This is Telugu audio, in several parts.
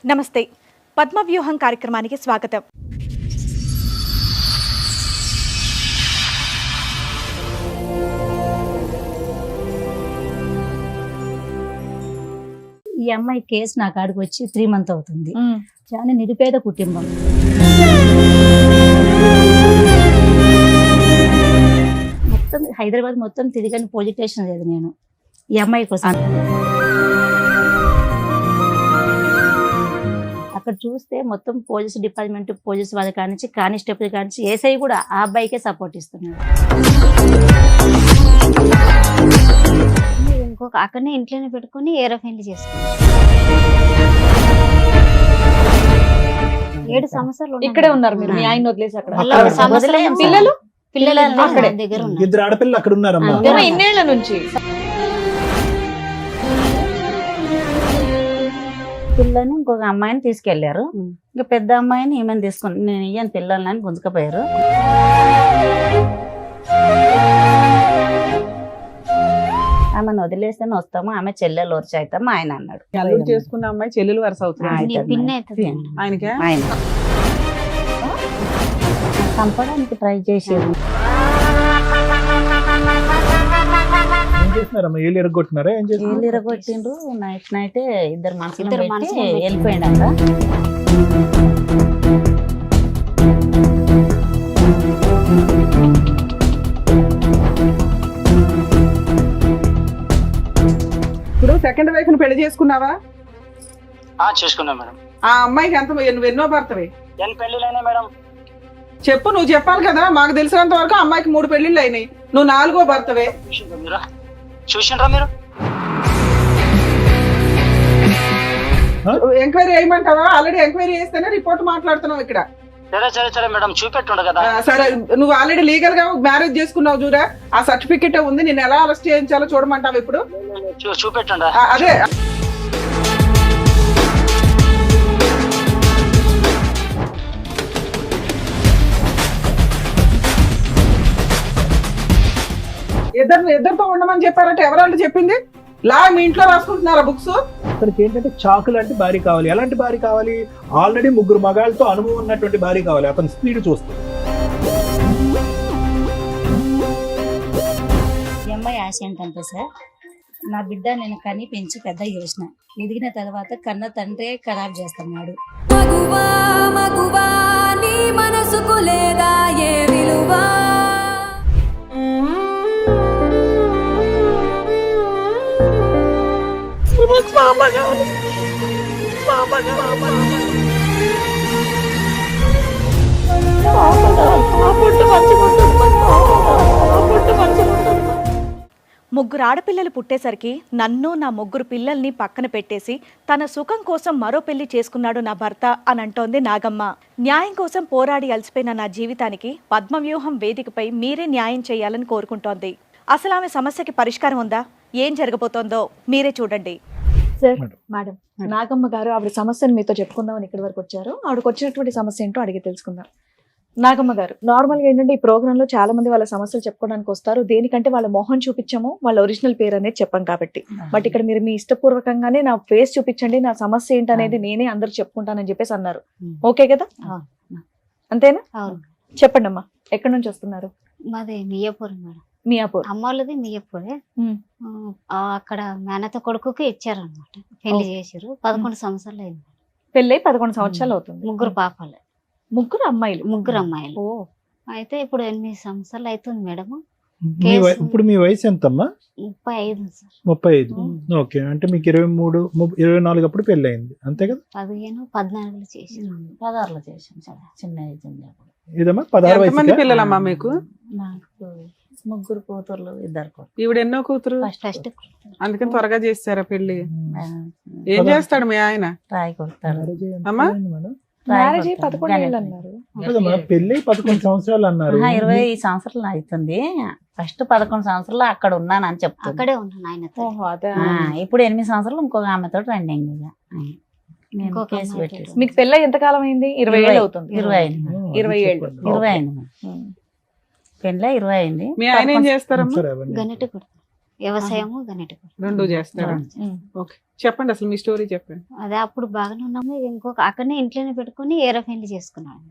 నమస్తే పద్మవ్యూహం కార్యక్రమానికి స్వాగతం. ఈ అమ్మాయి కేసు నా కాడికి వచ్చి 3 months అవుతుంది. చాలా నిరుపేద కుటుంబం. మొత్తం హైదరాబాద్ మొత్తం తిరిగని పోలీస్ స్టేషన్ లేదు నేను ఈ అమ్మాయి కోసం. అక్కడ చూస్తే మొత్తం పోలీస్ డిపార్ట్మెంట్, పోలీస్ వాళ్ళ కానించి, కానిస్టేబుల్ కానించి, ఏసఐ కూడా ఆ అబ్బాయికే సపోర్ట్ ఇస్తున్నాడు. ఇంకొక అక్కడనే ఇంట్లోనే పెట్టుకుని ఏరోఫైన్లు చేసుకున్నాం. 7 సంవత్సరాలు ఇక్కడే ఉన్నారు మీరు, మీ ఆయన వదిలేసి అక్కడ. పిల్లలు పిల్లలు దగ్గర ఉన్నారు. 2 ఆడపిల్లలు అక్కడ ఉన్నారమ్మా. ఇన్నేళ్ల నుంచి పిల్లని ఇంకొక అమ్మాయిని తీసుకెళ్లారు. ఇంకా పెద్ద అమ్మాయిని ఈమెను తీసుకుని నేను ఇయ్యను పిల్లలని గుంజుకపోయారు. ఆమెను వదిలేస్తేనే వస్తాము, ఆమె చెల్లెలు వరుస అవుతాము ఆయన అన్నాడు. చేసుకున్న అమ్మాయి చెల్లెలు వరుస అవుతుంది పిన్ని అవుతుంది. ఆయనకే ఆయన చంపడానికి ట్రై చేసేది. ఏం చేస్తున్నారమ్మా? ఏళ్ళు ఎరగొట్టినారా? ఏం చేస్తున్నారు? ఏళ్ళు ఇరగొట్టిండ్రు. నైట్ ఇద్దరు మనుషులు మనుషులు వెళ్ళిపోయిండ. ఇప్పుడు సెకండ్ వైఫ్ ని పెళ్లి చేసుకున్నావా? చేసుకున్నా మేడం. ఆ అమ్మాయికి ఎంత నువ్వు ఎన్నో భర్తవి? ఎన్ని పెళ్లిలైనా మేడం? చెప్పు, నువ్వు చెప్పాలి కదా. మాకు తెలిసినంత వరకు అమ్మాయికి 3 పెళ్లిళ్ళు అయినాయి, నువ్వు 4వ భర్తవే. చూసిండ్రా మీరు? ఎంక్వైరీ చేయమంటావా? ఆల్రెడీ ఎంక్వైరీ చేస్తేనే రిపోర్ట్ మాట్లాడుతున్నావు ఇక్కడ. సరే మేడం, చూపెట్టుండ కదా. సరే, నువ్వు ఆల్రెడీ లీగల్ గా మ్యారేజ్ చేసుకున్నావు చూరా, ఆ సర్టిఫికెట్ ఉంది. నేను ఎలా అరెస్ట్ చేయించాలో చూడమంటావు ఇప్పుడు? చూపెట్టుండ. అదే ఇద్దరితో ఉండమని చెప్పారంటే ఎవరంటే చెప్పింది? లా మీ ఇంట్లో రాసుకుంటున్నారా బుక్స్? అతనికి ఏంటంటే చాకు లాంటి భార్య కావాలి. ఎలాంటి భార్య కావాలి? ఆల్రెడీ 3 మగాళ్ళతో అనుభవం ఉన్నటువంటి భార్య కావాలి. అతని స్పీడ్ చూస్తుంది. ఈ అమ్మాయి ఆశ ఏంటంటే సార్, నా బిడ్డ నేను కని పెంచి పెద్ద చేసిన, ఎదిగిన తర్వాత కన్న తండ్రే ఖరాబ్ చేస్తున్నాడు. మగువా మగువా నీ మనసుకు లేదా ఏ విలువా? ముగ్గురు ఆడపిల్లలు పుట్టేసరికి నన్ను, నా 3 పిల్లల్ని పక్కన పెట్టేసి తన సుఖం కోసం మరో పెళ్లి చేసుకున్నాడు నా భర్త అని అంటోంది నాగమ్మ. న్యాయం కోసం పోరాడి అలసిపోయిన నా జీవితానికి పద్మవ్యూహం వేదికపై మీరే న్యాయం చేయాలని కోరుకుంటోంది. అసలు ఆమె సమస్యకి పరిష్కారం ఉందా? ఏం జరగబోతోందో మీరే చూడండి. సార్, మేడం, నాగమ్మ గారు ఆవిడ సమస్యను మీతో చెప్పుకుందామని ఇక్కడి వరకు వచ్చారు. ఆవిడకి వచ్చినటువంటి సమస్య ఏంటో అడిగి తెలుసుకుందాం. నాగమ్మ గారు, నార్మల్గా ఏంటంటే ఈ ప్రోగ్రామ్ లో చాలా మంది వాళ్ళ సమస్యలు చెప్పుకోవడానికి వస్తారు. దేనికంటే వాళ్ళ మొహం చూపించము, వాళ్ళ ఒరిజినల్ పేరు అనేది చెప్పాం కాబట్టి. బట్ ఇక్కడ మీరు మీ ఇష్టపూర్వకంగానే నా ఫేస్ చూపించండి, నా సమస్య ఏంటనేది నేనే అందరు చెప్పుకుంటానని చెప్పేసి అన్నారు. ఓకే కదా? అంతేనా? చెప్పండి అమ్మా, ఎక్కడి నుంచి వస్తున్నారు? మాది మియాపూర్ మేడం. మియాపూర్. అమ్మ వాళ్ళది మియాపూరే. అక్కడ మేనత కొడుకుకి ఇచ్చారనమాట, పెళ్లి చేసారు. 11 సంవత్సరాలు అయింది. పెళ్ళై 11 సంవత్సరాలు అవుతుంది. 3 పాపలు, 3 అమ్మాయిలు. 3 అమ్మాయిలు. అయితే ఇప్పుడు 8 సంవత్సరాలు అవుతుంది మేడం. ఇప్పుడు మీ వయసు ఎంతమ్మా? 35 సార్. 35. ఓకే, అంటే మీకు 23, 24 అప్పుడు పెళ్లి అయింది, అంతే కదా? 15, 14 చేసారు. 16లో చేసాం సార్, చిన్న ఏజ్ ఉన్నప్పుడు. ఇదమ్మా 16 ఎంతమంది వయసు. పిల్లలమ్మా మీకు? నాకు 3 కూతుర్లు, 2 కొడుకులు. ఈవిడ ఎన్నో కూతురు, ఫస్ట్ అందుకని త్వరగా చేస్తారా పెళ్లి? ఏం చేస్తాడు మీ ఆయన? రాయి కొడతాడు. అమ్మా మ్యారేజ్ 11 ఏళ్ళు అన్నారు. పెళ్లి 11 సంవత్సరాలు అన్నారు. 20 సంవత్సరాలు అవుతుంది. ఫస్ట్ 11 సంవత్సరాలు అక్కడ ఉన్నాను అని చెప్తాను. అక్కడే ఉన్నాను ఆయనతో. ఇప్పుడు 8 సంవత్సరాలు ఇంకొక ఆమెతో ట్రెండింగ్. మీకు పెళ్ళ ఎంత కాలం అయింది? 20 ఏళ్ళు అవుతుంది. 20 అయింది. 20 ఏళ్ళు. 20 అయింది. పెళ్ళ 20 అయింది. మీ ఆయన ఏం చేస్తారమ్మా? గన్నెట్టు కొడతారు. వ్యవసాయము గన్నేటి కూలి. రెండు చేస్తారా? ఓకే, చెప్పండి అసలు మీ స్టోరీ చెప్పండి. అదే అప్పుడు బాగానే ఉన్నాము. ఇంకొక అక్కడనే ఇంట్లోనే పెట్టుకుని ఏరే పెళ్లి చేసుకున్నాడు.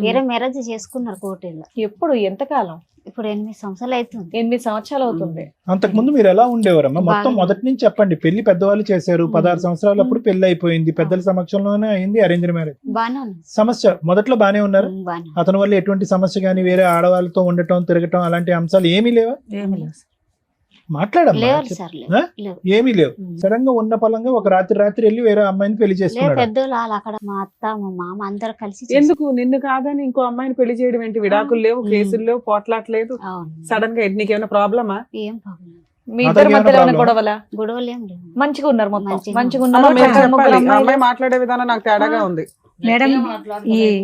ఏరే మ్యారేజ్ చేసుకున్నారు కోటిలో. ఎప్పుడు ఎంతకాలం? ఇప్పుడు 8 సంవత్సరాలు అవుతుంది. 8 సంవత్సరాలు అవుతుంది. అంతకు ముందు మీరు ఎలా ఉండేవారమ్మా? మొత్తం బాగా- మొదటి నుంచి చెప్పండి. పెళ్లి పెద్దవాళ్ళు చేశారు, 16 సంవత్సరాలప్పుడు పెళ్లి అయిపోయింది, పెద్దల సమక్షంలోనే అయింది, అరేంజ్ మ్యారేజ్. బాగానే ఉంది. సమస్య మొదట్లో బానే ఉన్నారు. బాగానే అతని వల్ల ఎటువంటి సమస్య గానీ వేరే ఆడవాళ్ళతో ఉండటం తిరగటం అలాంటి అంశాలు ఏమీ లేవా? ఏమి లేవు సార్. మాట్లాడమ్మా. లేవు సార్, ఆ? లేవు. ఏమీ లేవు. సడన్ గా ఉన్న పలంగా ఒక రాత్రి వెళ్ళి వేరే అమ్మాయిని పెళ్లి లేవు. చేసుకున్నాడు. పెద్దోళ్ళు వాళ్ళు అక్కడ మా అత్త మా మామ అందరు కలిసి ఎందుకు నిన్ను కాదని ఇంకో అమ్మాయిని పెళ్లి చేయడం ఏంటి? విడాకులు లేవు, కేసులు లేవు, పోట్లాట్లేదు. అవును. సడన్ గా నీకేమైనా ప్రాబ్లమా? ఏం ప్రాబ్లం. మీ అతనికి ఇద్దరి మధ్యలో ఏమైనా ఏమైనా గొడవలా? గొడవలు ఏం లేవు. మంచిగా ఉన్నారు మొత్తం. మంచిగా మంచిగా అమ్మ, ఉన్నారు. మీరు ముగ్గురు చెప్పాలి. ఆ అమ్మాయిలు. అమ్మాయి మాట్లాడే విధానం నాకు తేడాగా ఉంది. మేడం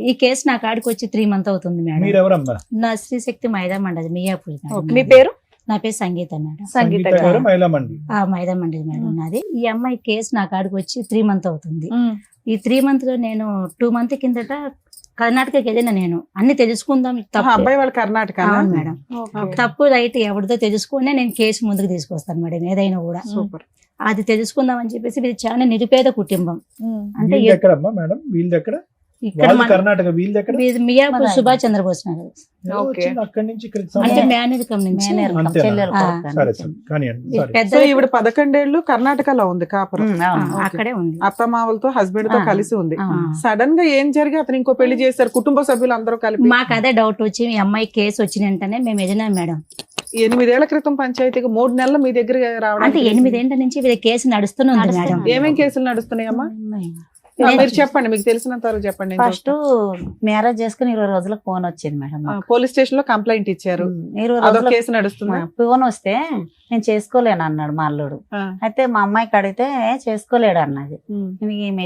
ఈ కేసు నా కాడికి వచ్చి 3 months అవుతుంది మేడం. మీరెవరమ్మా? నా శ్రీశక్తి మైదా మండది మియాపూర్ మేడం. మీ పేరు? నా పేరు సంగీత మేడం. సంగీత సంగీత గారు మహిళా మండలి. ఆ మైదా మండది మేడం నాది. ఈ అమ్మాయి కేసు నా కాడికి వచ్చి 3 months అవుతుంది. ఉమ్. ఈ 3 months లో నేను 2 months కిందట కర్ణాటకకి వెళ్ళిన. నేను అన్ని తెలుసుకుందాం తప్పు అబ్బాయి వాళ్ళ కర్ణాటక. అవును మేడం. ఓకే. తప్పు రైట్ ఎవరిదో తెలుసుకునే నేను కేసు ముందుకు తీసుకొస్తాను మేడం ఏదైనా కూడా. సూపర్. అది తెలుసుకుందాం అని చెప్పేసి ఇది చాలా నిరుపేద కుటుంబం. ఉమ్. అంటే వీళ్ళది ఎక్కడమ్మా మేడం? వీళ్ళది ఎక్కడ? ఇక్కడ వాళ్ళది కర్ణాటక, వీళ్ళది ఎక్కడ? మియాపూర్ సుభాష్ చంద్రబోస్ నగర్. ఎవరు ఓకే. వచ్చింది అక్కడి నుంచి ఇక్కడికి అంటే సంబంధం? మేనరికం నుంచి అంతేనా? చెల్లెలు ఆ. కొడుకు. సరే సరే కానివ్వండి. ఇది సారీ. పెద్ద సో ఈవిడ 11 ఏళ్ళు కర్ణాటకలో ఉంది కాపురం. అక్కడే ఉంది. అత్తమావలతో హస్బెండ్ తో ఆ. కలిసి ఉంది. ఆ. సడన్ గా ఏం జరిగి అతను ఇంకో పెళ్లి చేశారు? కుటుంబ సభ్యులు అందరూ కలిపి. మాకు అదే డౌట్ వచ్చి ఈ అమ్మాయి కేసు వచ్చిన వెంటనే మేము వెళ్ళినాం మేడం. 8 ఏళ్ల క్రితం పంచాయతీకి 3 నెలలు మీ దగ్గర అంటే రావడానికి 8 ఏళ్ల నుంచి వీళ్ళ కేసు నడుస్తూనే ఉంది మేడం. ఏమేం కేసులు నడుస్తున్నాయమ్మా? మీరు చెప్పండి, మీకు తెలిసినంత వరకు చెప్పండి. నేను ఫస్ట్ మ్యారేజ్ చేసుకుని 20 రోజులకు ఫోన్ వచ్చింది మేడం. చూస్తాను. పోలీస్ స్టేషన్ లో కంప్లైంట్ ఇచ్చారు. 20 అదొక రోజులకు కేసు నడుస్తుంది. ఫోన్ వస్తే నేను చేసుకోలేను అన్నాడు మా అల్లుడు. అయితే మా అమ్మాయికి అడిగితే చేసుకోలేడు అన్నది.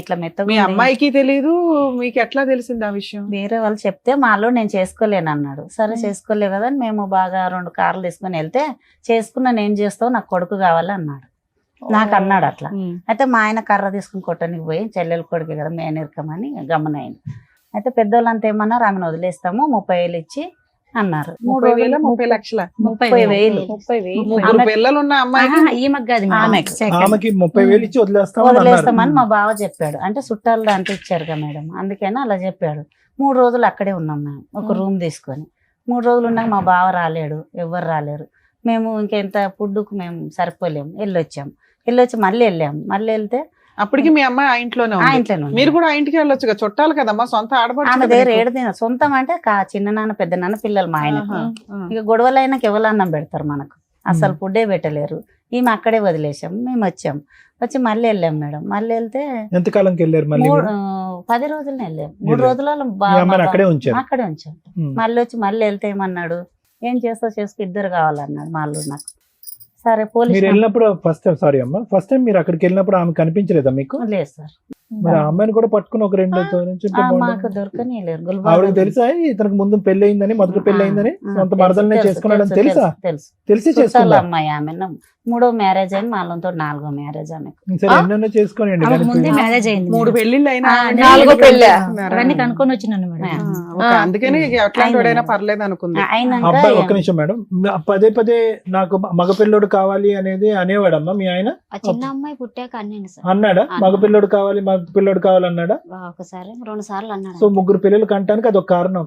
ఇట్లా మెత్తగా మీ ఉంది. అమ్మాయికి తెలీదు, మీకు ఎట్లా తెలిసింది ఆ విషయం? వేరే వాళ్ళు చెప్తే మా అల్లుడు నేను చేసుకోలేను అన్నాడు. సరే చేసుకోలేవు కదా అని మేము బాగా 2 కార్లు తీసుకుని వెళ్తే చేసుకున్నా నేను చేస్తావు, నాకు కొడుకు కావాలి అన్నాడు. నాకు అన్నాడు అట్లా. అయితే మా ఆయన కర్ర తీసుకుని కొట్టడానికి పోయి చెల్లెలు కొడుకు కదా మేనరికమని గమనైంది. అయితే పెద్దోళ్ళంతా ఏమన్నారు, ఆమెను వదిలేస్తాము 30,000 ఇచ్చి అన్నారు. 30,000 30 లక్షల 30,000 ముగ్గురు పిల్లలు ఉన్న అమ్మాయికి ఈమెకు కాదు మేడం. ఆమెకు. Second. ఆమెకి 30,000 ఇచ్చి వదిలేస్తామని అన్నారు. వదిలేస్తామని మా బావ చెప్పాడు. అంటే చుట్టాలు దాంట్లో ఇచ్చారు కదా మేడం, అందుకని అలా చెప్పాడు. 3 రోజులు అక్కడే ఉన్నాం మేము, ఒక రూమ్ తీసుకొని. 3 రోజులు ఉన్నాక మా బావ రాలేడు, ఎవ్వరు రాలేరు. మేము ఇంకెంత ఫుడ్కు మేము సరిపోలేము. వెళ్ళొచ్చి మళ్ళీ వెళ్ళాము. మళ్ళీ వెళ్తే అప్పటికి మీ అమ్మాయి ఆ ఇంట్లోనే ఆ ఉంది. ఇంట్లోనే ఉంది. మీరు కూడా ఆ ఇంటికి వెళ్ళొచ్చు కదా, చుట్టాలు కదమ్మా, సొంత ఆమె ఆడపడుచు దగ్గర కదా. ఏడు తిన సొంతం అంటే చిన్న నాన్న పెద్ద నాన్న పిల్లలు మా ఆయన. ఆహా, ఆ. ఇక గొడవలు అయినాక ఎవరన్నం పెడతారు మనకు, అసలు ఫుడ్డే పెట్టలేరు. ఈమె అక్కడే వదిలేసాం. మేము వచ్చి మళ్ళీ వెళ్ళాం మేడం. మళ్ళీ వెళ్తే ఎంతకాలంకి వెళ్ళారు మళ్ళీ? 10 రోజులనే వెళ్ళాం. 3 వెళ్ళారు. రోజులలో మీ అమ్మాయిని అక్కడే ఉంచారు. అక్కడే ఉంచాం. ఉమ్. మళ్ళీ మళ్ళీ వెళ్తే ఏమన్నాడు, ఏం చేస్తావు చేసుకో, 2 కావాలన్నాడు మా అల్లుడు నాకు. సరే మీరు పోలీస్ వెళ్ళినప్పుడు ఫస్ట్ టైం మీరు అక్కడికి వెళ్ళినప్పుడు ఆమె కనిపించలేదా మీకు? లేదు సార్. మరి ఆ అమ్మాయిని కూడా పట్టుకుని ఒక 2 నుంచి మాకు దొరకని లేరు. ఆవిడకి తెలుసా ఇతనికి ముందు పెళ్లి అయిందని, మొదటి పెళ్లి అయిందని, సొంత మరదలనే చేసుకున్నాడని తెలుసా? తెలుసు. తెలిసి చుట్టాల చేసుకున్నా. అమ్మాయి ఆమె 3వ మ్యారేజ్ అయింది, మాలో 4వ మ్యారేజ్ ఆమెకు. సరే ఎన్నెన్నో చేసుకోనియండి. ఆమెకు కానీ ముందే మ్యారేజ్ అయింది 3 పెళ్లిళ్ళు అయినా ఆ, ఆవిడ 4వ పెళ్ళా? చేసుకున్నారా? అవన్నీ కనుక్కొని వచ్చినాను మేడం. ఓకే, అందుకని ఎట్లాంటి వాడైనా పర్లేదు అనుకుంది. అయినాక అబ్బాయి ఒక్క నిమిషం మేడం, పదే నాకు మగపిల్లోడు కావాలి అనేది అనేవాడమ్మా మీ ఆయన? ఆ చిన్న అమ్మాయి పుట్టాక అన్నాను సార్. అన్నాడా? మగపిల్లోడు కావాలి మగపిల్లోడు కావాలన్నాడా? ఒకసారి 2 సార్లు అన్నాడు. సో 3 పిల్లలు కంటానికి అదొక కారణం.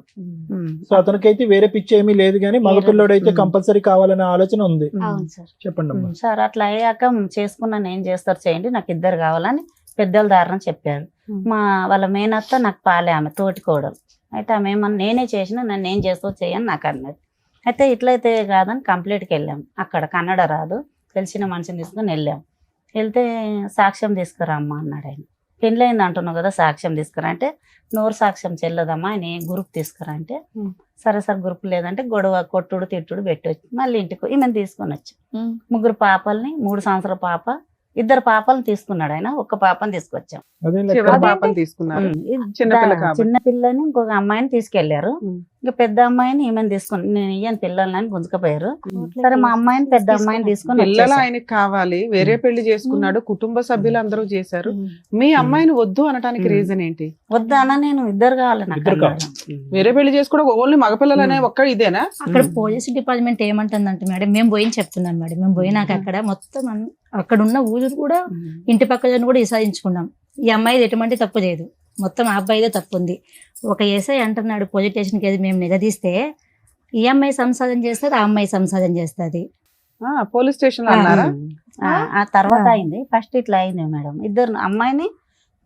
సో అతనికైతే వేరే పిచ్చి ఏమీ లేదు, కానీ మగపిల్లోడు అయితే కంపల్సరీ కావాలనే ఆలోచన ఉంది. అవును సార్. చెప్పండి అమ్మా. సార్ అట్లా అయ్యాక చేసుకున్నాను, ఏం చేస్తారు చేయండి, నాకు 2 కావాలని పెద్దల దారిన చెప్పాడు. వాళ్ళ మేనత్త నాకు పాలే, ఆమె తోటి కోడలు. అయితే ఆమె ఏమన్నా నేనే చేసినా నన్ను ఏం చేస్తావు చేయని నాకు అన్నది. అయితే ఇట్లయితే కాదని కంప్లీట్కి వెళ్ళాం. అక్కడ కన్నడ రాదు, తెలిసిన మనిషిని తీసుకుని వెళ్తే సాక్ష్యం తీసుకురా అమ్మ అన్నాడు ఆయన. పెళ్ళైంది అంటున్నావు కదా, సాక్ష్యం తీసుకురా అంటే, నోరు సాక్ష్యం చెల్లదమ్మా, ఆయన గ్రూప్ తీసుకురా అంటే, సరే సార్ గ్రూప్ లేదంటే గొడవ కొట్టుడు తిట్టుడు పెట్టి వచ్చి మళ్ళీ ఇంటికి ఈమెను తీసుకొని వచ్చి 3 పాపల్ని, 3 సంవత్సరాల పాప, 2 పాపలను తీసుకున్నాడు ఆయన, 1 పాపని తీసుకొచ్చాం. అదేం చివరి లెక్క. పాపని తీసుకున్నారు. ఉమ్, చిన్నపిల్ల కాబట్టి. చిన్న పిల్లని ఇంకొక అమ్మాయిని తీసుకెళ్లారు. ఉమ్. ఇంకా పెద్ద అమ్మాయిని ఈమెను తీసుకుని నేను ఇయ్యను పిల్లలని గుంజుకపోయారు. సరే మా అమ్మాయిని పెద్ద అమ్మాయిని తీసుకుని పిల్లలు వచ్చేసాం. ఆయనకి కావాలి, వేరే పెళ్లి చేసుకున్నాడు, కుటుంబ సభ్యులు అందరూ చేశారు. మీ అమ్మాయిని వద్దు అనటానికి రీజన్ ఏంటి? వద్దానా నేను 2 కావాలి నాకు ఇద్దరు అన్నాడు. వేరే పెళ్లి చేసుకోవడం ఓన్లీ మగపిల్లలు అనే ఒక్క ఇదేనా? అక్కడ పోలీస్ డిపార్ట్మెంట్ ఏమంటుందంటే మేడం, మేము పోయి చెప్తున్నాం మేడం, మేము పోయినాక అక్కడ మొత్తం అక్కడ ఉన్న ఊరు కూడా ఇంటి పక్కన కూడా విసారించుకున్నాం. ఈ అమ్మాయిది ఎటువంటి తప్పు లేదు, మొత్తం ఆ అబ్బాయిదే తప్పు ఉంది. ఒక ఎస్ఐ అంటున్నాడు పోలీస్ స్టేషన్కి వెళ్ళి మేము నిలదీస్తే ఈ అమ్మాయి సంసారం చేస్తుంది, ఆ అమ్మాయి సంసారం చేస్తుంది. పోలీస్ స్టేషన్ లో అన్నారా? ఆ తర్వాత అయింది. ఫస్ట్ ఇట్లా అయింది మేడం. 2 అమ్మాయిని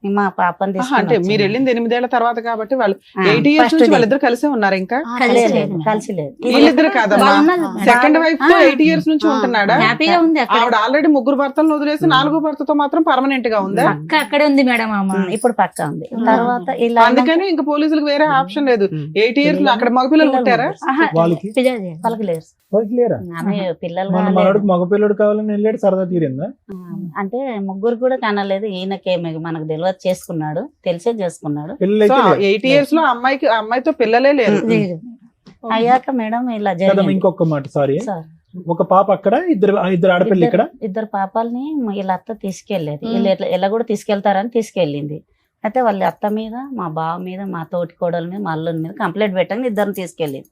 మా పాపని అంటే తీసుకుని మీరు వెళ్ళింది 8 ఏళ్ల తర్వాత కాబట్టి వాళ్ళు ఆ, 8 ఇయర్స్ first నుంచి day. వాళ్ళిద్దరు కలిసే ఉన్నారు. ఇంకా కలిసి లేదు, కలిసి లేదు. వీళ్ళిద్దరు కాదమ్మా, వాళ్ళు ఉన్నారు. సెకండ్ వైఫ్ తో 8 ఇయర్స్ నుంచి ఉంటున్నాడా? హ్యాపీగా ఉంది అక్కడ. ఆవిడ ఆల్రెడీ 3 భర్తలను వదిలేసి 4వ భర్తతో మాత్రం పర్మనెంట్ గా ఉందా? పక్క అక్కడే ఉంది మేడం అమ్మ. ఇప్పుడు పక్క ఉంది. తర్వాత ఇలా అందుకని ఇంకా పోలీసులకు వేరే ఆప్షన్ లేదు. ఉమ్. 8 ఇయర్స్ లో అక్కడ మగపిల్లలు పుట్టారా? ఆహా, వాళ్ళకి పిల్లలు. వాళ్ళకి లేరు. వాళ్ళకి లేరా? ఆమె పిల్లలు మన కాలేదు. మనోడికి మగపిల్లడు కావాలని వెళ్ళాడు, సరదా తీరిందా? అంటే 3 కూడా కనలేదు. ఈయనకేమి మనకు తెలియదు, చేసుకున్నాడు, తెలిసే చేసుకున్నాడు. పిల్లలు సో అయితే 8 ఇయర్స్ లో అమ్మాయితో పిల్లలే లేరు. లేదు. అయ్యాక మేడం ఇలా కదమ్మా, జరిగింది. ఇంకొక మాట, సారీ. సార్, ఒక పాప అక్కడ, ఇద్దరు ఆడపిల్ల ఇక్కడ. ఇద్దరు పాపాలని వీళ్ళ అత్త తీసుకెళ్లేదు. వీళ్ళు ఎలా కూడా తీసుకెళ్తారని తీసుకెళ్ళింది. అయితే వాళ్ళ అత్త మీద, మా బావ మీద, మా తోటి కోడల మీద, మా అల్లుని మీద కంప్లైంట్ పెట్టండి, 2 తీసుకెళ్ళింది.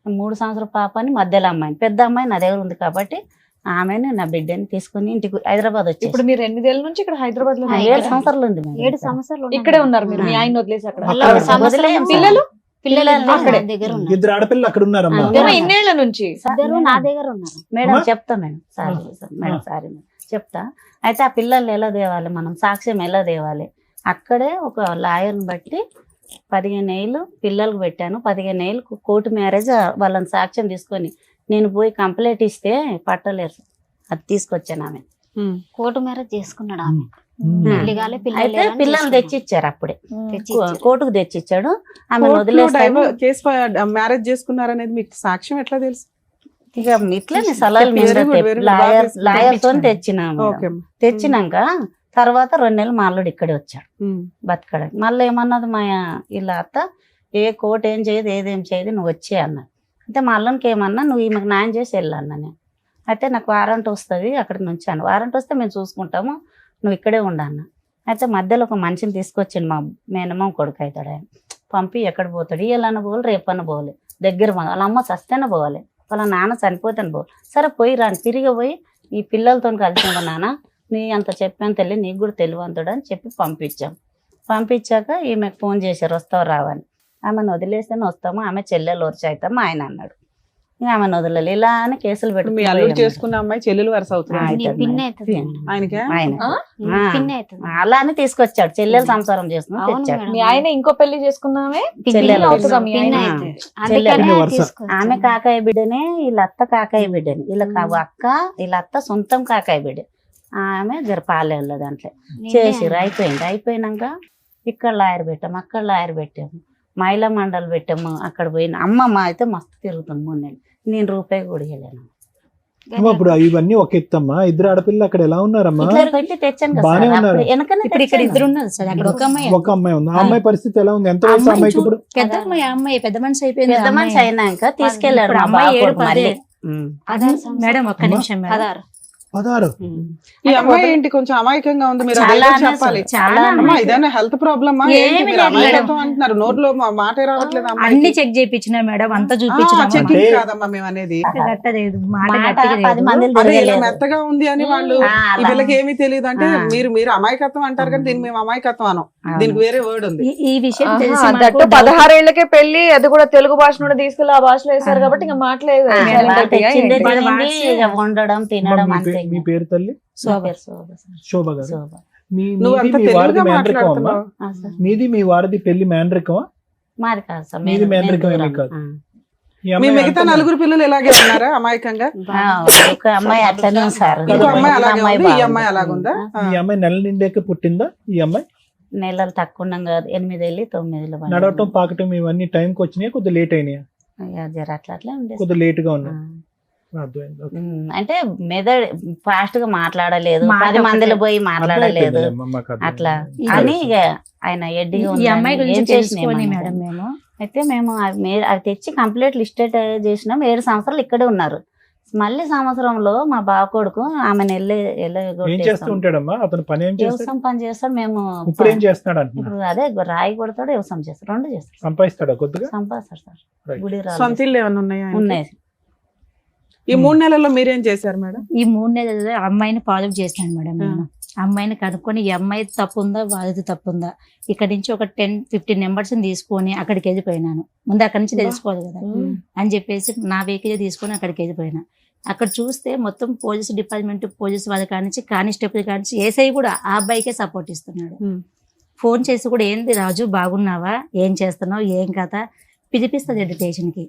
3 సంవత్సరాల పాపని, మధ్యలో అమ్మాయిని, పెద్ద అమ్మాయి నా దగ్గర ఉంది కాబట్టి ఆమెను నా బిడ్డని తీసుకుని ఇంటికి హైదరాబాద్ వచ్చి ఇప్పుడు మీరు 8 నుంచి ఇక్కడ హైదరాబాద్ లో 7 సంవత్సరాలు ఉంది మేడం 7 ఇక్కడ. సంవత్సరాలు ఉన్నాను. ఇక్కడే ఉన్నారు మీరు, మీ ఆయన వదిలేసి అక్కడ. మళ్ళా అక్కడ ఒక సంవత్సరం వదిలేయం సార్. పిల్లలు? పిల్లలు అక్కడే. నా దగ్గర ఉన్నారు. 2 ఆడపిల్లలు అక్కడ ఉన్నారమ్మా. ఆ, ఏమో ఇన్నేళ్ల నుంచి. ఇద్దరు నా దగ్గర ఉన్నారు. మేడం అమ్మా? చెప్తా madam, sorry madam, sorry madam, చెప్తా. అయితే ఆ పిల్లలు ఎలా తేవాలి, మనం సాక్ష్యం ఎలా తేవాలి? అక్కడే ఒక లాయర్ని బట్టి 15 ఏళ్ళు పిల్లలకు పెట్టాను. 15 ఏళ్ళు కోర్టు మ్యారేజ్ వాళ్ళని సాక్ష్యం తీసుకొని నేను పోయి కంప్లైంట్ ఇస్తే పట్టలేరు. అది తీసుకొచ్చాను ఆమె. కోర్టు మ్యారేజ్ చేసుకున్నాడు ఆమె. ఉమ్. పెళ్లి కాలే, పిల్లలు అయితే లేరని పిల్లల్ని చేసుకున్నాడు. తెచ్చిచ్చారు అప్పుడే. తెచ్చిచ్చారు. కోర్టుకు తెచ్చిచ్చాడు. ఆమె వదిలేస్తాను. కేసు మ్యారేజ్ చేసుకున్నారనేది మీకు సాక్ష్యం ఎట్లా తెలుసు? ఇక ఇట్లా సలాలు Very good, very good. Lawyer తో తెచ్చినాము. ఓకే. తెచ్చినాక తర్వాత 2 నెలలు మా అల్లుడు ఇక్కడే వచ్చాడు బతకడానికి. మళ్ళీ ఏమన్నది మా ఇలా అత్త, ఏ కోర్టు ఏం చేయదు, ఏదేం చేయదు, నువ్వు వచ్చే అన్నది. అయితే మా అల్లునికి ఏమన్నా, నువ్వు ఈమెకు న్యాయం చేసి వెళ్ళన్నా నేను. అయితే నాకు వారంట్ వస్తుంది, అక్కడికి నుంచాను. వారంట్ వస్తే మేము చూసుకుంటాము, నువ్వు ఇక్కడే ఉండన్న. అయితే మధ్యలో ఒక మనిషిని తీసుకొచ్చిండు, మా మేనమామ కొడుకు అవుతాడు ఆయన. పంపి ఎక్కడ పోతాడు, ఇవాళన్న పోవాలి, రేపన్న పోవాలి, దగ్గర వాళ్ళ అమ్మ చస్తేనే పోవాలి, వాళ్ళ నాన్న చనిపోతేనే పోవాలి. సరే పోయి రాని, తిరిగి పోయి ఈ పిల్లలతో కలిసి ఉండ నాన్న, నీ అంత చెప్పాను తెలియ, నీకు కూడా తెలివంతుడు అని చెప్పి పంపించాం. పంపించాక ఈమెకు ఫోన్ చేశారు, వస్తావు రావని. ఆమెను వదిలేస్తేనే వస్తాము, ఆమె చెల్లెలు వచ్చి అవుతాము ఆయన అన్నాడు. ఇంకా ఆమెను వదలలేదు. ఇలా అని కేసులు మీ అల్లుడు పెట్టి చేసుకున్న అమ్మాయి చెల్లెలు వరుస అవుతుంది నీ పిన్ని అవుతుంది. ఆయనకే. ఆయన ఆ. పిన్ని అవుతుంది. అలా అని తీసుకొచ్చాడు, చెల్లెలు సంసారం చేసుకుని అవును తెచ్చాడు. మేడం. మీ ఆయన ఇంకో పెళ్లి చేసుకున్నామే చెల్లెలు పిన్ని అవుతుందా మీ పిన్ని ఆయన? అవుతుంది. చెల్లెలు అందుకనే వరుస. తీసుకొచ్చాను. ఆమె కాకాయ బిడ్డనే, వీళ్ళ అత్త కాకాయ బిడ్డని, వీళ్ళ అక్క వీళ్ళ అత్త సొంతం కాకాయ బిడ్డ. ఆమె జరపాలేళ్ళ దాంట్లో చేసిర్రు. అయిపోయినాక ఇక్కడ లాయర్ పెట్టాము, అక్కడ లాయర్ పెట్టాము, మహిళా మండలి పెట్టాము. అక్కడ పోయిన అమ్మమ్మ అయితే మస్తు తిరుగుతుంది 3 నెలలు. నేను రూపాయి కూడా ఇవ్వలేను. అమ్మా, ఇప్పుడు ఇవన్నీ ఒక ఎత్తమ్మా. 2 ఆడపిల్లలు అక్కడ ఎలా ఉన్నారమ్మా? ఇట్లా పెట్టి తెచ్చాను కదా బానే సార్. ఉన్నారు. అప్పుడు వెనకనే ఇప్పుడు ఇక్కడ తెచ్చాను. 2 ఉన్నారు సార్, అక్కడ ఒక అమ్మాయి. ఒక అమ్మాయి ఉంది. ఆ అమ్మాయి పరిస్థితి ఎలా ఉంది? ఎంత వయసు అమ్మాయి అమ్మాయికి ఇప్పుడు? పెద్ద అమ్మాయి, ఆ అమ్మాయి పెద్ద మనిషి అయిపోయింది. పెద్ద ఆ మనిషి అమ్మాయి. అయినాక తీసుకెళ్లాడు ఇప్పుడు మా అమ్మాయి బావ 7, కొడుకు మళ్ళీ. 16 మేడం ఒక్క అమ్మా. నిమిషం మేడం. 16. 16. ఈ అమ్మాయి ఏంటి కొంచెం అమాయకంగా ఉంది, మీరు చాలా అదేదో చెప్పాలి. చాలా అమ్మా ఇదేనా హెల్త్ ప్రాబ్లమ్? ఏమీ లేదు అమాయకత్వం అంటున్నారు, నోట్లో మాటే రావట్లేదు అన్ని అమ్మాయికి. చెక్ చేయించిన మేడం, అంతా చూపించిన. చెకింగ్ అంటే- కాదమ్మా మేము అనేది. గట్టలేదు, మాట మాట గట్టిగా 10 లేదు. మందిని అదే ఇలా తిరగలేదు. మెత్తగా ఉంది అని వాళ్ళు ఆ, ఈ అలా. పిల్లకి ఏమీ తెలియదు అంటే ఆ. మీరు అమాయకత్వం అంటారు కానీ దీన్ని మేము అమాయకత్వం అనం. దీనికి వేరే వర్డ్ ఉంది. ఈ విషయం ఆహా, తెలిసి మాకు దట్టు doubt. 16 ఏళ్లకే పెళ్లి, అది కూడా తెలుగు భాష నుండి తీసుకెళ్లి ఆ భాషలో వేశారు కాబట్టి ఇంకా మాట్లేదు. ఆ, silent వాళ్ళు అయిపోయా తెచ్చిందే ఏంటి? తినింది, ఇక వండడం తినడం అమ్మా, అంతే. మీ పేరు తల్లి? నా పేరు శోభ సార్. శోభ గారు. శోభ. నువ్వు మీది అంత మీ వారిది తెలుగుగా మేనరికం అమ్మా? మాట్లాడుతున్నావు. ఆ సార్. మీది మీ వారిది పెళ్లి మేనరికమా? మాది కాదు సార్, మీది మేము మేనరికం ఏమీ దూరం. కాదు. ఆ. ఈ మీ అమ్మాయి మిగతా అంతా- 4 పిల్లలు ఇలాగే ఉన్నారా అమాయకంగా? ఆ, ఒక అమ్మాయి అట్లనే ఉంది సార్. ఇంకో అమ్మాయి అలాగే ఉంది, ఈ బాగుంది. అమ్మాయి అలాగుందా? ఈ అమ్మాయి నెల నిండాక పుట్టిందా? ఈ అమ్మాయి నెలలు తక్కువ ఉన్నాం కదా, 8 వెళ్ళి 9 పడింది. నడవటం పాకటం ఇవన్నీ టైంకి వచ్చినాయి, కొద్దిగా లేట్ అయినాయి, ఇక జర అట్లా అట్లా ఉండేది. కొద్దిగా లేట్ గా ఉన్నాయి. అర్థమైంది. ఓకే. అంటే మెదడు ఫాస్ట్ గా మాట్లాడలేదు, మాట 10 మందిలో ఒకటే. పోయి మాట్లాడలేదు అర్థమైపోయిందిలేమ్మా, మాకు అర్థమైంది. అట్లా ఈ- అని ఇక ఆయన ఎడ్డిగా ఈ అమ్మాయి ఉందని గురించి ఏం చేసినా తెలుసుకొని ఏమన్నా. మేడం మేము అయితే మేము అవి తెచ్చి కంప్లీట్ లిస్టెడ్ చేసినాం. 7 సంవత్సరాలు ఇక్కడే ఉన్నారు. మళ్ళీ సంవత్సరంలో మా బావ కొడుకు ఆమెను ఏం చేస్తూ ఉంటాడమ్మా అతను? పని ఏం చేస్తాడు? వ్యవసాయం పని చేస్తాడు. మేము ఇప్పుడు ఏం చేస్తున్నాడు అంటున్నా? ఇప్పుడు అదే రాయి కొడతాడు, వ్యవసాయం చేస్తాడు, 2 చేస్తాడు. సంపాదిస్తాడా కొద్దిగా? సంపాదిస్తాడు సార్. Right. గుడి రాళ్ళు సొంత ఇల్లు ఏమైనా ఉన్నాయా ఆయనకి? ఉన్నాయి. ఈ 3 నెలల్లో మీరేం చేశారు మేడం? ఈ 3 నెలలు అమ్మాయిని ఫాలో చేసినాను మేడం నేను. అమ్మాయిని కనుక్కొని ఈ అమ్మాయి తప్పుందా బాధ్యత తప్పుందా, ఇక్కడ నుంచి ఒక 10-15 నెంబర్స్ తీసుకొని అక్కడికి వెళ్ళిపోయినాను. ముందు అక్కడి నుంచి తెలుసుకోవాలి కదా అని చెప్పేసి నా వెహికల్ తీసుకొని అక్కడికి వెళ్ళిపోయినా. అక్కడ చూస్తే మొత్తం పోలీస్ డిపార్ట్మెంట్, పోలీస్ వాళ్ళ కానించి కానిస్టేబుల్ కానించి ఏసఐ కూడా ఆ అబ్బాయికే సపోర్ట్ ఇస్తున్నాడు. ఫోన్ చేసి కూడా ఏంది రాజు బాగున్నావా, ఏం చేస్తున్నావు, ఏం కథ పిలిపిస్తుంది స్టేషన్కి.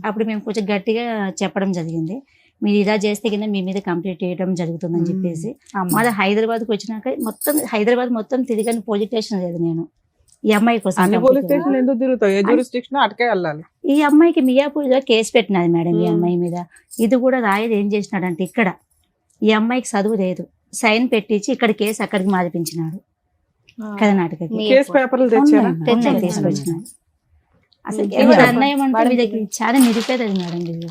అప్పుడు మేము కొంచెం గట్టిగా చెప్పడం జరిగింది, మీరు ఇలా చేస్తే కింద మీ మీద కంప్లీట్ చేయడం జరుగుతుందని చెప్పేసి. మళ్ళీ హైదరాబాద్కి వచ్చినాక హైదరాబాద్ మొత్తం తిరిగని పోలీస్ స్టేషన్ లేదు నేను ఈ అమ్మాయి కోసం. అన్ని పోలీస్ స్టేషన్ ఎందుకు తిరుగుతావు? ఏ జ్యూరిస్డిక్షన్ అటుకే వెళ్ళాలి. ఈ అమ్మాయికి మియాపూర్లో కేసు పెట్టినది మేడం ఈ అమ్మాయి మీద. ఇది కూడా రాయదు ఏం చేసినాడంటే, ఇక్కడ ఈ అమ్మాయికి చదువు లేదు, సైన్ పెట్టించి ఇక్కడ కేసు అక్కడికి మార్పించినాడు కర్ణాటకకి. కేసు పేపర్లు తెచ్చారా? ఉన్నాయి, తీసుకొచ్చినాడు. అసలు ఎవరు అన్యాయం అంటే వీళ్ళకి చాలా నిరుపేదది మేడం వీళ్ళు.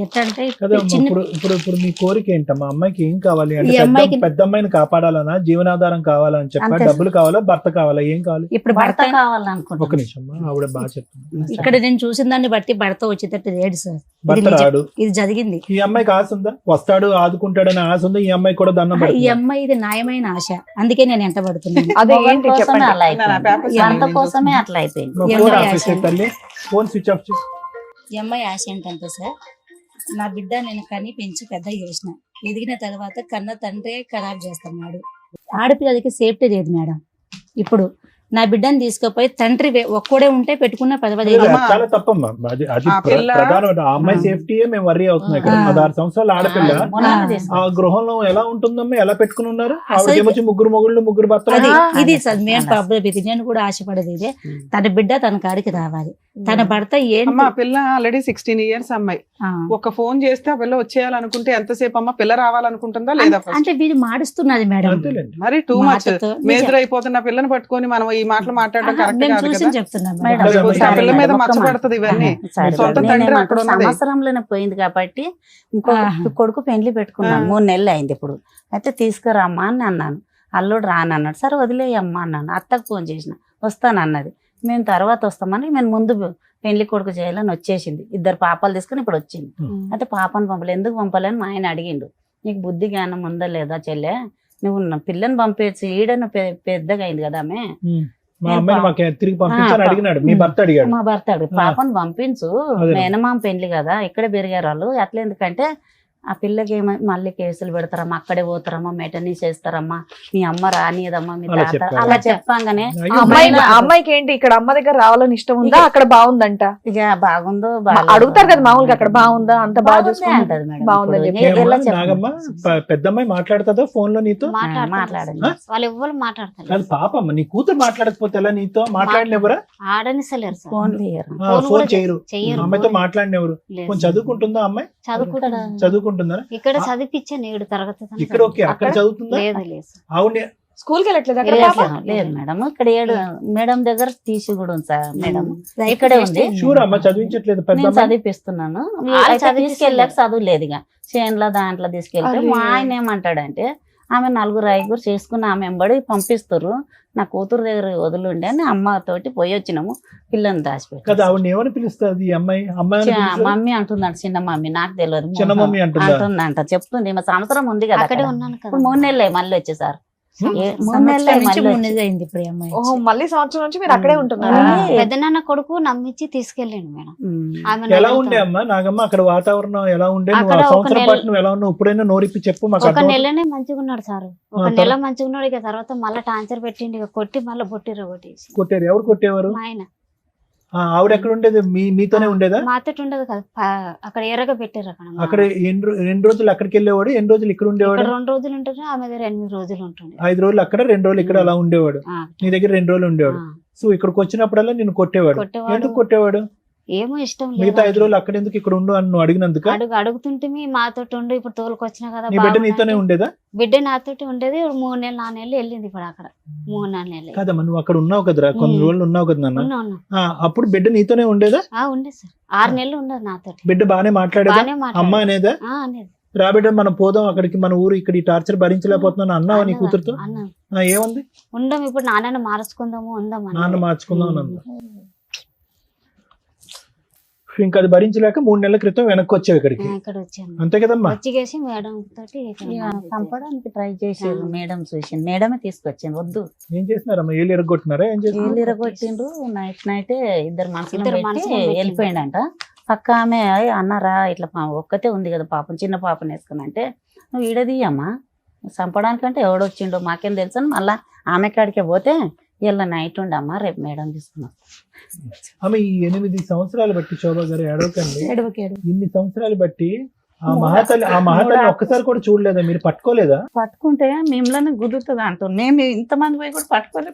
ఎట్లా అంటే కదమ్మా, చిన్న ఇప్పుడు మీ కోరిక ఏంటమ్మా? అమ్మాయికి ఏం కావాలి అంటే, ఈ అమ్మాయికి- పెద్ద అమ్మాయిని కాపాడాలనా, జీవనాధారం కావాలని చెప్పా, అంతే. డబ్బులు కావాలా, భర్త కావాలా, ఏం కావాలి? ఇప్పుడు భర్త భర్త ఒక కావాలనుకుంటున్నాను. నిమిషం అమ్మా, ఆవిడ బాగా చెప్తుంది. ఇక్కడ నేను చూసిన దాన్ని బట్టి భర్త వచ్చేటట్టు లేడు సార్. ఇది భర్త నిజం. రాడు. ఇది జరిగింది. ఈ అమ్మాయికి ఆశ ఉందా? వస్తాడు ఆదుకుంటాడని ఆశ ఉందా? ఈ అమ్మాయి కూడా దండం ఈ పెడుతుందా? అమ్మాయి ఇది న్యాయమైన ఆశ, అందుకే నేను ఎంట పడుతున్నాను. మొగన్ కోసమే అలా నా అయిపోయింది. పేపర్స్ భర్త అన్ని కోసమే అట్లా అయిపోయింది. మా ఈ ఫోన్ అమ్మాయి ఆఫ్ ఆశ. చేసే తల్లి, ఫోన్ స్విచ్ ఆఫ్ చేయి. ఈ అమ్మాయి ఆశ ఏంటంటే సార్, నా బిడ్డ నేను కని పెంచి పెద్ద చేసిన, ఎదిగిన తర్వాత కన్న తండ్రి ఖరాబ్ చేస్తున్నాడు. ఆడపిల్లలకి సేఫ్టీ లేదు మేడం. ఇప్పుడు నా బిడ్డని తీసుకుపోయి తండ్రి ఒక్కడే ఉంటే పెట్టుకున్న 15 అమ్మా. చాలా తప్పమ్మా. అది ఆ పిల్ల- ప్రధానమైన ఆ అమ్మాయి సేఫ్టీయే మేము వర్రీ అవుతున్నాం ఇక్కడ. ఆ. 16 సంవత్సరాల ఆడపిల్ల మొన్న ఆ. తీసుకొచ్చారు. ఆ గృహంలో ఎలా ఉంటుందమ్మా? ఎలా పెట్టుకుని ఉన్నారు? అసలు- ఆవిడకేమొచ్చి 3 మొగుళ్ళు 3 భర్తలు. అది ఇది అదే సార్ మెయిన్ అదే. ప్రాబ్లం. ఇది నేను కూడా ఆశపడేది ఇదే, తన బిడ్డ తన కాడికి రావాలి. తన భర్త ఏంటి అమ్మా పిల్ల ఆల్రెడీ 16 ఇయర్స్ అమ్మాయి. ఆ. ఒక ఫోన్ చేస్తే ఆ పిల్ల వచ్చేయాలనుకుంటే ఎంతసేపు అమ్మా? పిల్ల రావాలనుకుంటుందా లేదా? first? అంటే వీడు మాడుస్తున్నది మేడం. అంతేలేండి. మరి టూ మచ్ మాటతో మేజర్ అయిపోతున్న పిల్లని పట్టుకొని మనం ఈ మాటలు మాట్లాడడం కరెక్ట్ మేము కాదు చూసి కదా. చెప్తున్నాం మేడం, మేడం. మేడం, ఆ పిల్ల మీద ఒక్క మాట. మచ్చపడుతుంది ఇవన్నీ. సరే, సొంత తండ్రి నేనేమంటా, అక్కడ ఉన్నది. సంవత్సరంలోనే పోయింది కాబట్టి ఇంకో ఆహా. కొడుకు పెళ్లి పెట్టుకున్నాను. 3 నెలలు అయింది ఇప్పుడు. అయితే తీసుకురామ్మా అని అన్నాను. అల్లుడు రానన్నాడు. సరే వదిలేయమ్మా అన్నాను. అత్తకు ఫోన్ చేసిన, వస్తానన్నది. మేము తర్వాత వస్తామని మేము ముందు పెళ్లి కొడుకు చేయాలని వచ్చేసింది. 2 పాపాలు తీసుకుని ఇప్పుడు వచ్చింది. అయితే పాపను పంపలే, ఎందుకు పంపలేని మా ఆయన అడిగిండు. నీకు బుద్ధి జ్ఞానం ఉందా లేదా చెల్లె, నువ్వు పిల్లని పంపేసి ఈడను పెద్దగా అయింది కదా ఆమె. మా అమ్మాయిని మాకు తిరిగి పంపించాలని అడిగినాడు. మీ భర్త అడిగాడు. మా భర్త అడిగి పాపను పంపించు, అదే. మేనమామ పెళ్లి కదా, ఇక్కడే పెరిగారు వాళ్ళు. అట్లా ఎందుకంటే ఆ పిల్లకి మళ్ళీ కేసులు పెడతారమ్మా, అక్కడే పోతారమ్మా, మెటర్నీ చేస్తారమ్మా, మీ అమ్మ రానియదమ్మా, మీ అలా తాత చెప్పారు. అలా చెప్పంగానే అయ్యో, అమ్మాయికి ఏంటి ఇక్కడ అమ్మ దగ్గర రావాలని ఇష్టం ఉందా, అక్కడ బాగుందంట? ఇక బాగుందో అడుగుతారు కదా మామూలుగా, అక్కడ బాగుందా, అంత బాగా చూసుకుంటా అంటది మేడం. బాగుందని ఇప్పుడు చెప్పి. ఎలా ఏమ్మా, నాగమ్మ పెద్దమ్మాయి మాట్లాడుతుందా ఫోన్ లో నీతో? మాట్లాడండి. వాళ్ళు ఎవ్వరు మాట్లాడతారు. కాదు పాపమ్మ, నీ కూతురు మాట్లాడకపోతే ఎలా నీతో? మాట్లాడినెవరా? ఆడనిస్తలేరు సార్. ఫోన్ లేరు. ఫోన్ చేయరు. చెయ్యరు. అమ్మాయితో మాట్లాడినెవరు? లేదు. కొంచెం చదువుకుంటుందా అమ్మాయి? చదువుకుంటారా? చదువుకుంటుందా? ఇక్కడ చదివించాను 7 తరగతి దాకా ఇక్కడ ఓకే, అక్కడ చదువుతుందా? లేదు లేదు సార్. అవునే. స్కూల్ కి వెళ్ళట్లేదు అక్కడ లేదు పాప? లేదు మేడం, ఇక్కడ 7 మేడం దగ్గర తీసి కూడా ఉంది సార్. మేడం రైతు ఇక్కడే ఉంది. షూర్ అమ్మ చదివించట్లేదు పెద్ద నేను అమ్మాయి? చదివిపిస్తున్నాను. వాళ్ళు అయితే చదివిపిస్తున్నారు. తీసుకెళ్ళాక చదువు లేదు ఇక చేన్ల దాంట్లో తీసుకెళ్తే అరే. మా ఆయన ఏమంటాడంటే, ఆమె 4 చేసుకుని ఆమె వెంబడి పంపిస్తారు, నా కూతురు దగ్గర వదిలిండి అని అమ్మతోటి పోయి వచ్చినాము. పిల్లని కదా దాచిపెట్టి ఆవిడ ఏమని పిలుస్తుంది ఈ అమ్మాయి? అమ్మాయి అని పిలుస్తుందా? మమ్మీ అంటుందంట, చిన్న మమ్మీ, నాకు తెలియదు. చిన్న మమ్మీ అంటుందా? అంటుందంట, చెప్తుంది. మా సంవత్సరం ఉంది కదా అక్కడే అక్కడ. ఉన్నాను కదా. ఇప్పుడు 3 నెలలే మళ్ళీ వచ్చేసారు. 3 సంవత్సరం నెలలే నుంచి మళ్ళీ 3 నెలలు అయింది ఇప్పుడు ఈ అమ్మాయి ఓహో, మళ్ళీ సంవత్సరం నుంచి మీరు అక్కడే ఉంటున్నారా? పెద్దనాన్న కొడుకు నమ్మించి తీసుకెళ్ళండి మేడం. ఆమె ఎలా ఉండే అమ్మా నాగమ్మ అక్కడ వాతావరణం ఎలా ఉండే? నువ్వు అక్కడ ఆ ఒక సంవత్సరం నెల- పాటు నువ్వు ఎలా ఉన్నావు? ఇప్పుడైనా నోరిప్పి చెప్పు మాకు. ఒక అర్థం నెలనే మంచిగా ఉన్నాడు సార్. ఒక ఆ, నెల మంచిగా ఉన్నాడు. ఇక తర్వాత మళ్ళీ టార్చర్ పెట్టిండి, ఇక కొట్టి మళ్ళీ బొట్టిర్ర కొట్టేసి. కొట్టారు. ఎవరు కొట్టేవారు? మా ఆయన ఆవిడ ఎక్కడ ఉండేది? మీతోనే ఉండేదా? మాతోటి ఉండదు కదా, అక్కడ ఎర్రగా పెట్టారు. అక్కడ ఎన్ని రోజులు అక్కడికి వెళ్ళేవాడు? ఎన్ని రోజులు ఇక్కడ ఉండేవాడు? ఇక్కడ 2 రోజులు ఉంటుంది, ఆమె దగ్గర 8 రోజులు ఉంటుంది. 5 రోజులు అక్కడ, 2 రోజులు ఇక్కడ అలా ఉండేవాడు. ఆ, నీ దగ్గర 2 రోజులు ఉండేవాడు. ఆ. సో ఇక్కడికి వచ్చినప్పుడల్లా నిన్ను కొట్టేవాడు. కొట్టేవాడు. ఎందుకు కొట్టేవాడు? ఏమో ఇష్టం మిగతా 5 లేదు రోజులు అక్కడ ఎందుకు ఇక్కడ ఉండు అని నువ్వు అడిగినందుక? అడుగుతుంటే మాతో ఉండు, ఇప్పుడు తోలుకొచ్చినా కదా నీ బిడ్డ బాగుంది నీతోనే అంటే. ఉండేదా? బిడ్డ నాతోటి ఉండేది 3 నెలలు 4 నెలలు వెళ్ళింది ఇప్పుడు అక్కడ 3-4 నెలలు కాదమ్మా, నువ్వు అక్కడ ఉన్నావు కదరా, కొన్ని రోజులు ఉన్నావు కదా నాన్న. ఉన్నా అప్పుడు బిడ్డ నీతోనే ఉండేదా? ఉండే సార్ 6 నెలలు ఉండదు నాతోటి. బిడ్డ బానే మాట్లాడేదా? బాగానే అమ్మ మాట్లాడేది. అనేదా? అనేది రా బిడ్డ మనం పోదాం అక్కడికి, మన ఊరు ఇక్కడ ఈ టార్చర్ భరించలేకపోతున్నాను అన్నావా నీ కూతురుతో? అన్నాం ఏముంది? ఉందాం ఇప్పుడు నాన్నని మార్చుకుందాము ఉందాం అన్నది. నాన్న మార్చుకుందాం అని అందా. ఇంకా అది భరించలేక 3 నెలల క్రితం వెనక్కి వచ్చావు ఇక్కడికి, ఇక్కడ వచ్చాను అంతే కదమ్మా? వచ్చిగేసి మేడం తోటి చంపడానికి ట్రై చేసారు. మేడం చూసింది, మేడమే తీసుకొచ్చింది. వద్దు ఏం చేస్తున్నారమ్మా? ఏళ్ళు ఎరగొట్టినారా? ఏం చేస్తున్నారు? వీళ్ళు ఇరగొట్టిండ్రు. నైట్ ఇద్దరు మనుషులు ఇద్దరు పెట్టి మనుషులను పెట్టి. వెళ్ళిపోయిండంట. పక్క ఆమె అన్నారా ఇట్లా ఒక్కతే ఉంది కదా పాపం, చిన్న పాపని వేసుకుని అంటే నువ్వు ఈడదీయమ్మా, చంపడానికంటే ఎవడొచ్చిండో మాకేం తెలుసు అని మళ్ళా ఆమె కాడికే పోతే ఇలా నైట్ ఉండమ్మా రేపు మేడం తీసుకున్నాం. ఆమె ఈ 8 సంవత్సరాలు బట్టి, శోభా గారు ఏడవకండి, ఏడవకేడు. ఇన్ని సంవత్సరాలు బట్టి ఆ మహాతల్లి ఒక్కసారి కూడా చూడలేదా? మీరు పట్టుకోలేదా? పట్టుకుంటే మిమ్మల్ని కుదురుతుంది అంటాం. మేము ఇంతమంది పోయి కూడా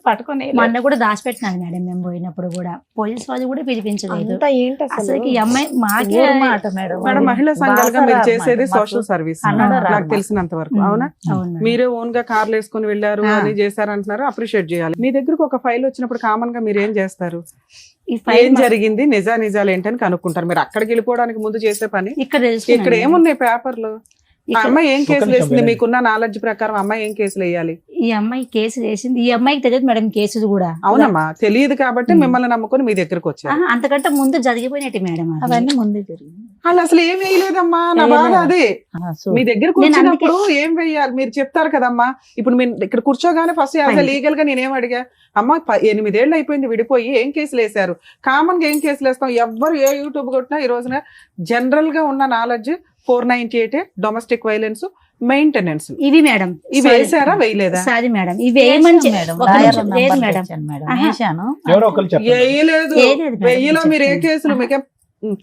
పట్టుకొని మొన్న కూడా దాచిపెట్టినాను మేడం, మేము పోయినప్పుడు కూడా పోలీస్ వాళ్ళు కూడా పిలిపించలేదు. అసలు ఈ అమ్మాయి మాకే మాట మేడం. మేడం మహిళా సంఘాలుగా మీరు బాగా చేసేది మాకు సోషల్ సర్వీస్ కన్నడ రాదు నాకు తెలిసినంత వరకు. అవునా? అవును మేడం. మీరే ఓన్ గా కార్లు వేసుకుని వెళ్ళారు ఆ. అని చేశారంటున్నారు, అప్రిషియేట్ చేయాలి. మీ దగ్గరకు ఒక ఫైల్ వచ్చినప్పుడు కామన్ గా మీరు ఏం చేస్తారు? ఈ ఫైల్ ఏం జరిగింది, నిజాలు ఏంటని కనుక్కుంటారు. మీరు అక్కడికి వెళ్ళిపోవడానికి ముందు చేసే పని ఇక్కడ ఇక్కడ తెలుసుకున్నాను. ఏమున్నాయి పేపర్లు? ఆ ఇక్కడ అమ్మాయి ఏం కేసులు నిమిషం వేసింది? వినండి. మీకున్న నాలెడ్జ్ ప్రకారం అమ్మాయి ఏం కేసులు వేయాలి? ఈ అమ్మాయి కేసు వేసింది. ఈ అమ్మాయికి తెలియదు మేడం కేసులు కూడా. అవునమ్మా, తెలియదు కాబట్టి ఉమ్. మిమ్మల్ని నమ్ముకొని మీ దగ్గరకు వచ్చారు. ఆహా, అంతకంటే ముందు జరిగిపోయినట్టు మేడం అది. అవన్నీ ముందే జరిగింది. వాళ్ళు అసలు ఏం వేయలేదమ్మా, నా బాధ అదే. మీ దగ్గరకు నేను వచ్చినప్పుడు ఏం వెయ్యాలి మీరు చెప్తారు కదమ్మా. ఇప్పుడు మీరు ఇక్కడ కూర్చోగానే ఫస్ట్ యాజ్ Fine. లీగల్ గా నేనేం అడిగా, అమ్మా 8 ఏళ్ళు అయిపోయింది విడిపోయి, ఏం కేసులు వేశారు? కామన్ గా ఏం కేసులు వేస్తాం? ఎవ్వరు ఏ యూట్యూబ్ కొట్టినా ఈ రోజున జనరల్ గా ఉన్న నాలెడ్జ్ 498 డొమెస్టిక్ వైలెన్స్, మెయింటెనెన్స్. ఇవి మేడం ఇవి వేసారా వేయలేదా? సారీ మేడం, ఇవి వేయమని మేడం ఒక లాయర్ నిమిషం, లేదు నంబర్ మేడం. తెచ్చాను మేడం. ఆహా. వేశాను. ఎవరో ఒకరు చెప్పండి. వేయలేదు. వేయలేదు మేడం, వెయ్యిలో మీరు ఏ చెప్తాను. కేసులు ఆహా. మీకే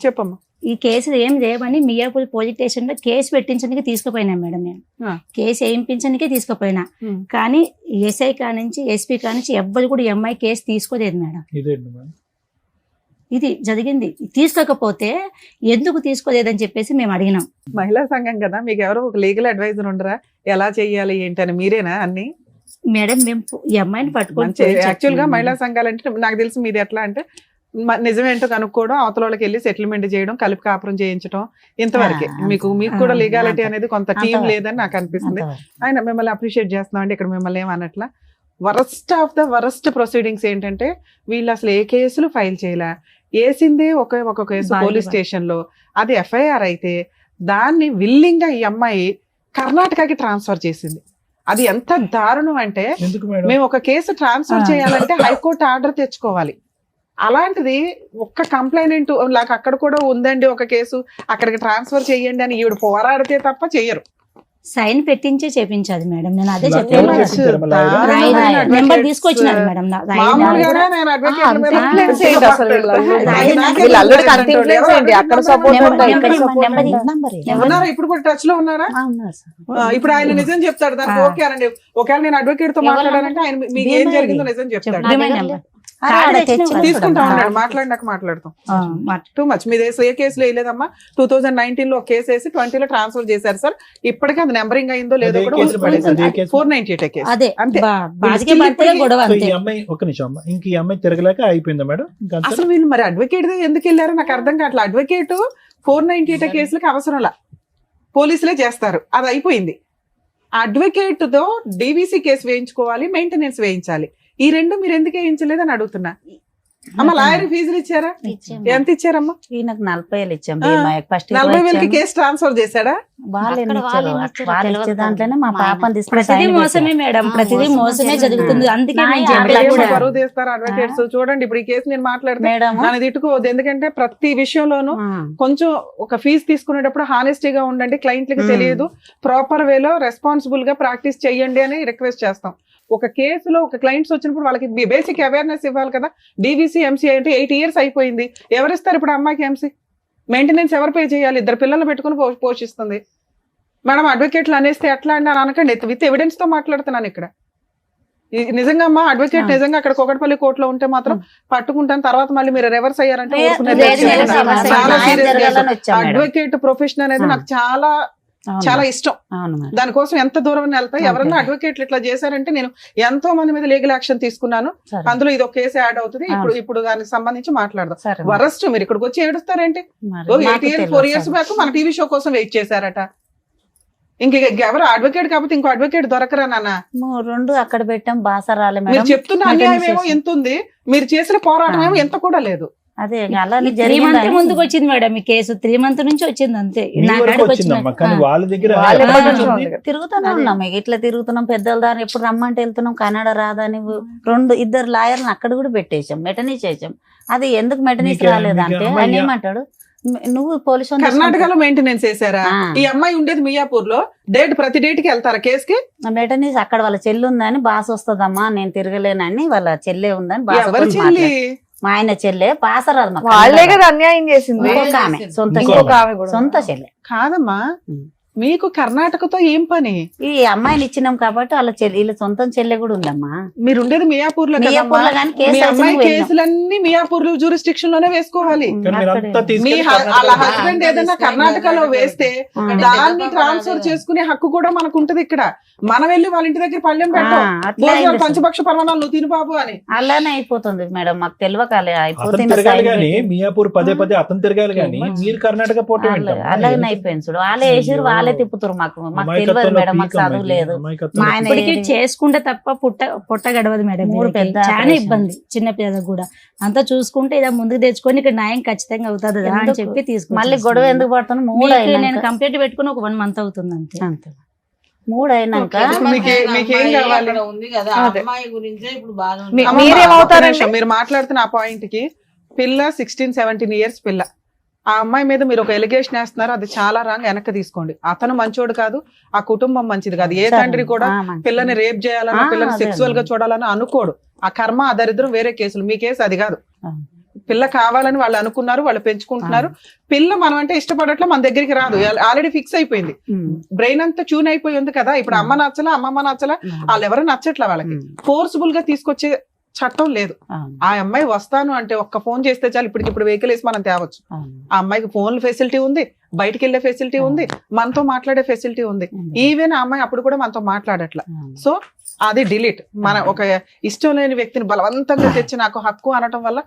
చెప్పమ్మా. ఈ కేసులు ఏం చేయమని మియాపూర్ పోలీస్ స్టేషన్ లో కేసు పెట్టించడానికి తీసుకుపోయినా మేడం. నేను ఆ. కేసు వేయించడానికే తీసుకుపోయినా, ఉమ్. కానీ ఎస్ఐ కానించి ఎస్పీ కానించి ఎవ్వరు కూడా ఈ అమ్మాయి కేసు తీసుకోలేదు మేడం. ఇదేంటి మేడం? ఇది జరిగింది. తీసుకోకపోతే ఎందుకు తీసుకోలేదని చెప్పేసి మేము అడిగినాం. మహిళా సంఘం కదా, మీకు ఎవరో ఒక లీగల్ అడ్వైజర్ ఉండరా? ఎలా చెయ్యాలి ఏంటని మీరేనా అన్ని? మేడం మేము ఈ అమ్మాయిని పట్టుకొని మంచి పోయి యాక్చువల్ గా చెప్పినాం మహిళా మేడం. సంఘాలు అంటే నాకు తెలిసి మీది ఎట్లా అంటే నిజమేంటో కనుక్కోవడం, అవతల వాళ్ళకి వెళ్ళి సెటిల్మెంట్ చేయడం, కలిపి కాపురం చేయించడం, ఇంతవరకే. మీకు కూడా లీగాలిటీ అనేది కొంత టీం అంతవరకు. లేదని నాకు అనిపిస్తుంది. అంతవరకు. ఆయన మిమ్మల్ని అప్రిషియేట్ చేస్తున్నాం అండి. ఇక్కడ మిమ్మల్ని ఏమన్నట్లా worst of the worst proceedings ఏంటంటే వీళ్ళు అసలు ఏ కేసులు ఫైల్ చేయలే. వేసిందే ఒక కేసు బాగా పోలీస్ స్టేషన్ లో, అది ఎఫ్ఐఆర్ అయితే దాన్ని విల్లింగ్ గా ఈ అమ్మాయి కర్ణాటకకి ట్రాన్స్ఫర్ చేసింది. అది ఎంత దారుణం అంటే, ఎందుకు మేడం? మేము ఒక కేసు ట్రాన్స్ఫర్ చేయాలంటే హైకోర్టు ఆర్డర్ తెచ్చుకోవాలి. అలాంటిది ఒక్క కంప్లైనెంట్ నాకు అక్కడ కూడా ఉందండి ఒక కేసు, అక్కడికి ట్రాన్స్ఫర్ చేయండి అని ఈవిడ పోరాడితే తప్ప చెయ్యరు. సైన్ పెట్టించి చేపించాలి మేడం. నేను అదే ఇలా చెప్పాను. ఎవరు చేపించారు మళ్ళా ఆయన? దారుణమైన నెంబర్ advocates, తీసుకొచ్చినాను మేడం. మామూలుగానే నేను advocate ల మీద అంతే. complaints అంతే. ఏంటి అసలు వీళ్ళు? రాయన నాకే వీళ్ళు అల్లరి అందరూ కంటెంట్ complaints ఏంటి? అక్కడ support నెంబర్ ఉంటాయి, నెంబర్ ఇక్కడ support నెంబర్ ఉంటాయి. నంబర్ ఉన్నారా? ఇప్పుడు కూడా టచ్ లో ఉన్నారా? ఉన్నారు సార్. ఇప్పుడు ఆయన నిజం చెప్తాడు దానికి. ఆ. ఓకే అనండి, ఒకవేళ నేను అడ్వకేట్ తో ఎవరు మాట్లాడాలంటే ఆయన మీకు ఏం జరిగిందో నిజం చెప్తాడు. చెప్పండి. నా నెంబర్. దగ్గర కార్డు అక్కడ తెచ్చిన తెచ్చి తీసుకుంటా ఆ. ఉన్నాడు, మాట్లాడినాక మాట్లాడతాం. Too much. మీ ఏ కేసులో వేయలేదమ్మా? 2019 లో ఒక కేసు వేసి 20 లో ట్రాన్స్ఫర్ చేశారు సార్. ఇప్పటికీ అది నెంబరింగ్ అయిందో లేదో అదే కూడా కేసులు పడేసి అదే కేసు. 498 కేసు. అదే అంతే. బాధికే still పడితే ఇప్పటికీ- గొడవ సో అంతే. ఈ అమ్మాయి ఒక నిమిషం అమ్మ, ఇంక ఈ అమ్మాయి తిరగలేక అయిపోయిందా మేడం? ఇంకా అంతే? అసలు వీళ్ళు మరి అడ్వకేట్ ఎందుకు వెళ్ళారో నాకు అర్థం కావట్లేదు. అడ్వకేట్ 498 కేసులకు అవసరంలా, పోలీసులే చేస్తారు, అది అయిపోయింది. అడ్వకేట్ తో డీవీసీ కేసు వేయించుకోవాలి, మెయింటెనెన్స్ వేయించాలి. ఈ రెండు మీరు ఎందుకు వేయించలేదని అడుగుతున్నా. అమ్మ లాయర్ ఫీజులు ఇచ్చారా? ఇచ్చాము. ఎంత ఇచ్చారమ్మా? ఈయనకు 40,000 ఇచ్చాం. ఆ. ఫస్ట్ 40,000కి కేసు ట్రాన్స్ఫర్ చేశాడా? వాళ్ళు అక్కడ ఎన్ని వాళ్ళు ఇచ్చారు? ఎన్ని ఇచ్చారో వాళ్ళు తెలియదు ఇచ్చే దాంట్లోనే మా మా పాపని తీసుకుని ప్రతిదీ sign మోసమే పెట్టారు. మేడం, ఆ, ప్రతిదీ మోసమే మోసమే జరిగింది. జరుగుతుంది. అందుకే నా నేను యాభై చెప్పలా ఏమో కూడా. బరువు తీస్తారు అడ్వకేట్స్. చూడండి ఇప్పుడు ఈ కేసు నేను మాట్లాడితే మేడం నన్ను తిట్టుకోవద్దు, ఎందుకంటే ప్రతి విషయంలోనూ కొంచెం ఒక ఫీజు తీసుకునేటప్పుడు హానెస్టీగా ఉండండి, క్లయింట్లకి తెలియదు, ప్రాపర్ వేలో రెస్పాన్సిబుల్ గా ప్రాక్టీస్ చెయ్యండి అని రిక్వెస్ట్ చేస్తాం. ఒక కేసులో ఒక క్లయింట్స్ వచ్చినప్పుడు వాళ్ళకి బేసిక్ అవేర్నెస్ ఇవ్వాలి కదా. డీవీసీ ఎంసీ అంటే 8 years అయిపోయింది. ఎవరిస్తారు ఇప్పుడు అమ్మాయికి ఎంసీ? మెయింటెనెన్స్ ఎవరు పే చేయాలి? 2 పిల్లలు పెట్టుకుని పోషిస్తుంది. మేడం అడ్వకేట్లు అనేస్తే ఎట్లా అండి అని అనకండి, విత్ ఎవిడెన్స్ తో మాట్లాడుతున్నాను ఇక్కడ. నిజంగా అమ్మా అడ్వకేట్ ఆ. నిజంగా అక్కడ కోకటపల్లి కోర్టులో ఉంటే మాత్రం పట్టుకుంటాను, తర్వాత మళ్ళీ మీరు రివర్స్ అయ్యారంటే ఊరుకునేది లేదు, లేదు. లేదు, సమస్య చాలా న్యాయం serious జరగాలని case. వచ్చాం మేడం. అడ్వకేట్ ప్రొఫెషన్ అనేది ఆ. నాకు చాలా అవును చాలా మేడం. ఇష్టం. అవును మేడం. దానికోసం ఎంత దూరం వెళ్తా, అంతే. ఎవరన్నా అడ్వకేట్లు ఇట్లా చేశారంటే నేను ఎంతో మంది మీద లీగల్ యాక్షన్ తీసుకున్నాను. సరే. అందులో ఇది ఒక కేసు యాడ్ అవుతుంది. అవును. ఇప్పుడు దానికి సంబంధించి మాట్లాడదాం. సరే. వరస్ట్ మీరు ఇక్కడికి వచ్చి ఏడుస్తారేంటి? మరి 8 మాకు years తెలియదు 4 years సార్. బ్యాక్ మన టీవీ షో కోసం వెయిట్ చేశారట. ఇంక ఎవరు అడ్వకేట్ కాకపోతే ఇంకో అడ్వకేట్ దొరకరా నాన్న? రెండు అక్కడ పెట్టాం, బాసరాలే మీరు మేడం. చెప్తున్న Maintenance అన్యాయం ఏమో చేసాం. ఎంత ఉంది, మీరు చేసిన పోరాటం ఏమో ఆ. ఎంత కూడా లేదు. అదే అలానే 3 months జరిగింది. ముందుకు వచ్చింది మేడం ఈ కేసు. 3 months నుంచి వచ్చింది అంతే. మీ నా వరకు కాడికి వచ్చిందమ్మా, కానీ వచ్చిన- వాళ్ళ దగ్గర వాళ్ళ ఎప్పటి నుంచి నుంచి ఉంది. ఉంది? తిరుగుతూనే అదే. ఉన్నాం ఇక ఇట్లా తిరుగుతున్నాం. పెద్దల దాని ఎప్పుడు రమ్మంటే వెళ్తున్నాం. కన్నడ రాదని 2 లాయర్లను అక్కడ కూడా పెట్టేశాం, మెటనీస్ చేసాం. అది ఎందుకు మెటనీస్ మీకే- రాలేదంటే మీకే ఆయన అమ్మాయి- ఏమంటాడు, నువ్వు పోలీసు కర్ణాటకలో మెయింటెనెన్స్ చేశారా? ఆ. ఈ అమ్మాయి ఉండేది మియాపూర్ లో. ప్రతి డేట్ కి వెళ్తారా కేసుకి? మెటనీస్ అక్కడ వాళ్ళ చెల్లి ఉందని బాస్ వస్తుందమ్మా, నేను తిరగలేనని వాళ్ళ చెల్లె ఉందని బాస్ ఎవరి చెల్లి? మా ఆయన చెల్లె బాసరాదు మా వాళ్ళే కన్నడ. కదా అన్యాయం చేసింది. ఇంకొక ఆమె, సొంత ఇంకొక చెల్లె. ఆమె కూడా సొంత చెల్లె. కాదమ్మా, ఉం. మీకు కర్ణాటకతో ఏం పని? ఈ అమ్మాయిని ఇచ్చినాం కాబట్టి వాళ్ళ చెల్లి, వీళ్ళ సొంతం చెల్లె కూడా ఉందమ్మా. మీరు ఉండేది మియాపూర్ లో కదమ్మా. మియాపూర్లో కానీ కేసు మీ అమ్మాయి వేసినాం, వెళ్ళాం. కేసులన్నీ మియాపూర్ జ్యూరిస్డిక్షన్ లోనే వేసుకోవాలి. కానీ మీరు అంతా అక్కడే. మీ తీసుకెళ్ళి వాళ్ళ కర్ణాటకలో హస్బెండ్ ఏదైనా కర్ణాటకలో వేస్తే దాన్ని ట్రాన్స్ఫర్ చేసుకునే హక్కు కూడా మనకు ఉంటది ఇక్కడ. మనం వెళ్ళి వాళ్ళ ఇంటి దగ్గర పళ్ళెం పెట్టాం, అట్లా భోజనాలు అయింది. పంచపక్ష పరమాణాలు నువ్వు తిను బాబు అని. అలానే అయిపోతుంది మేడం, మాకు తెలియకాలే అతను అయిపోతుంది. తిరగాలి కానీ మియాపూర్ పదే అతను తిరగాలి కానీ మీరు కర్ణాటక పోవటం ఏంటమ్మా? అలాగనే అయిపోయింది చూడు. వాళ్ళే వేసిరు, వాళ్ళే తిప్పుతారు. మాకు తెలియదు మేడం, మాకు చదువు లేదు. మా ఆయన ఇప్పటికి చేసుకుంటే తప్ప పొట్ట గడవదు మేడం. 3 వీళ్ళకి. పెద్ద చాలా operation. ఇబ్బంది చిన్న పిల్లలకు కూడా. అంతా చూసుకుంటే ఇలా ముందుకు తెచ్చుకొని ఇక్కడ న్యాయం ఖచ్చితంగా అవుతుంది అని ఎందుకు? చెప్పి తీసుకు మళ్ళీ గొడవ ఎందుకు పడుతున్నాం? 3 నేను అయినాక కంప్లీట్ పెట్టుకుని ఒక 1 month అవుతుంది అంతే. అంతే. 3 అయినాక మీకేం కావాలి? ఉంది కదా అదే. అమ్మాయి గురించే ఇప్పుడు బాగా అమ్మమ్మ, ఒక్క మీరేమవుతారండి? నిమిషం, మీరు మాట్లాడుతున్న ఆ పాయింట్ కి పిల్ల 16-17 years పిల్ల. ఆ అమ్మాయి మీద మీరు ఒక ఎలిగేషన్ వేస్తున్నారు, అది చాలా రాంగ్. వెనక్కి తీసుకోండి. అతను మంచోడు కాదు, ఆ కుటుంబం మంచిది కాదు. ఏ తండ్రి కూడా పిల్లని రేప్ చేయాలన్నా, పిల్లని అదే సెక్సువల్ గా చూడాలని అనుకోడు. ఆ కర్మ ఆ దరిద్రం వేరే కేసులు. మీ కేసు అది కాదు. ఆ. పిల్ల కావాలని వాళ్ళు అనుకున్నారు, వాళ్ళు పెంచుకుంటున్నారు. పిల్ల మనం అంటే ఇష్టపడట్లా, మన దగ్గరికి రాదు, ఆల్రెడీ ఫిక్స్ అయిపోయింది. బ్రెయిన్ అంతా ట్యూన్ అయిపోయి ఉంది కదా. ఇప్పుడు అమ్మ నచ్చలా, అమ్మమ్మ నచ్చలా, వాళ్ళు ఎవరు నచ్చట్లా. వాళ్ళకి ఫోర్స్ఫుల్ గా తీసుకొచ్చే చట్టం లేదు. ఆ అమ్మాయి వస్తాను అంటే ఒక్క ఫోన్ చేస్తే చాలు, ఇప్పటికిప్పుడు వెహికల్ వేసి మనం తేవచ్చు. ఆ అమ్మాయికి ఫోన్ ఫెసిలిటీ ఉంది, బయటికి వెళ్లే ఫెసిలిటీ ఉంది, మనతో మాట్లాడే ఫెసిలిటీ ఉంది. ఈవెన్ ఆ అమ్మాయి అప్పుడు కూడా మనతో మాట్లాడట్లా. సో అది డిలీట్. మన ఒక ఇష్టం లేని వ్యక్తిని బలవంతంగా తెచ్చి నాకు హక్కు అనటం వల్ల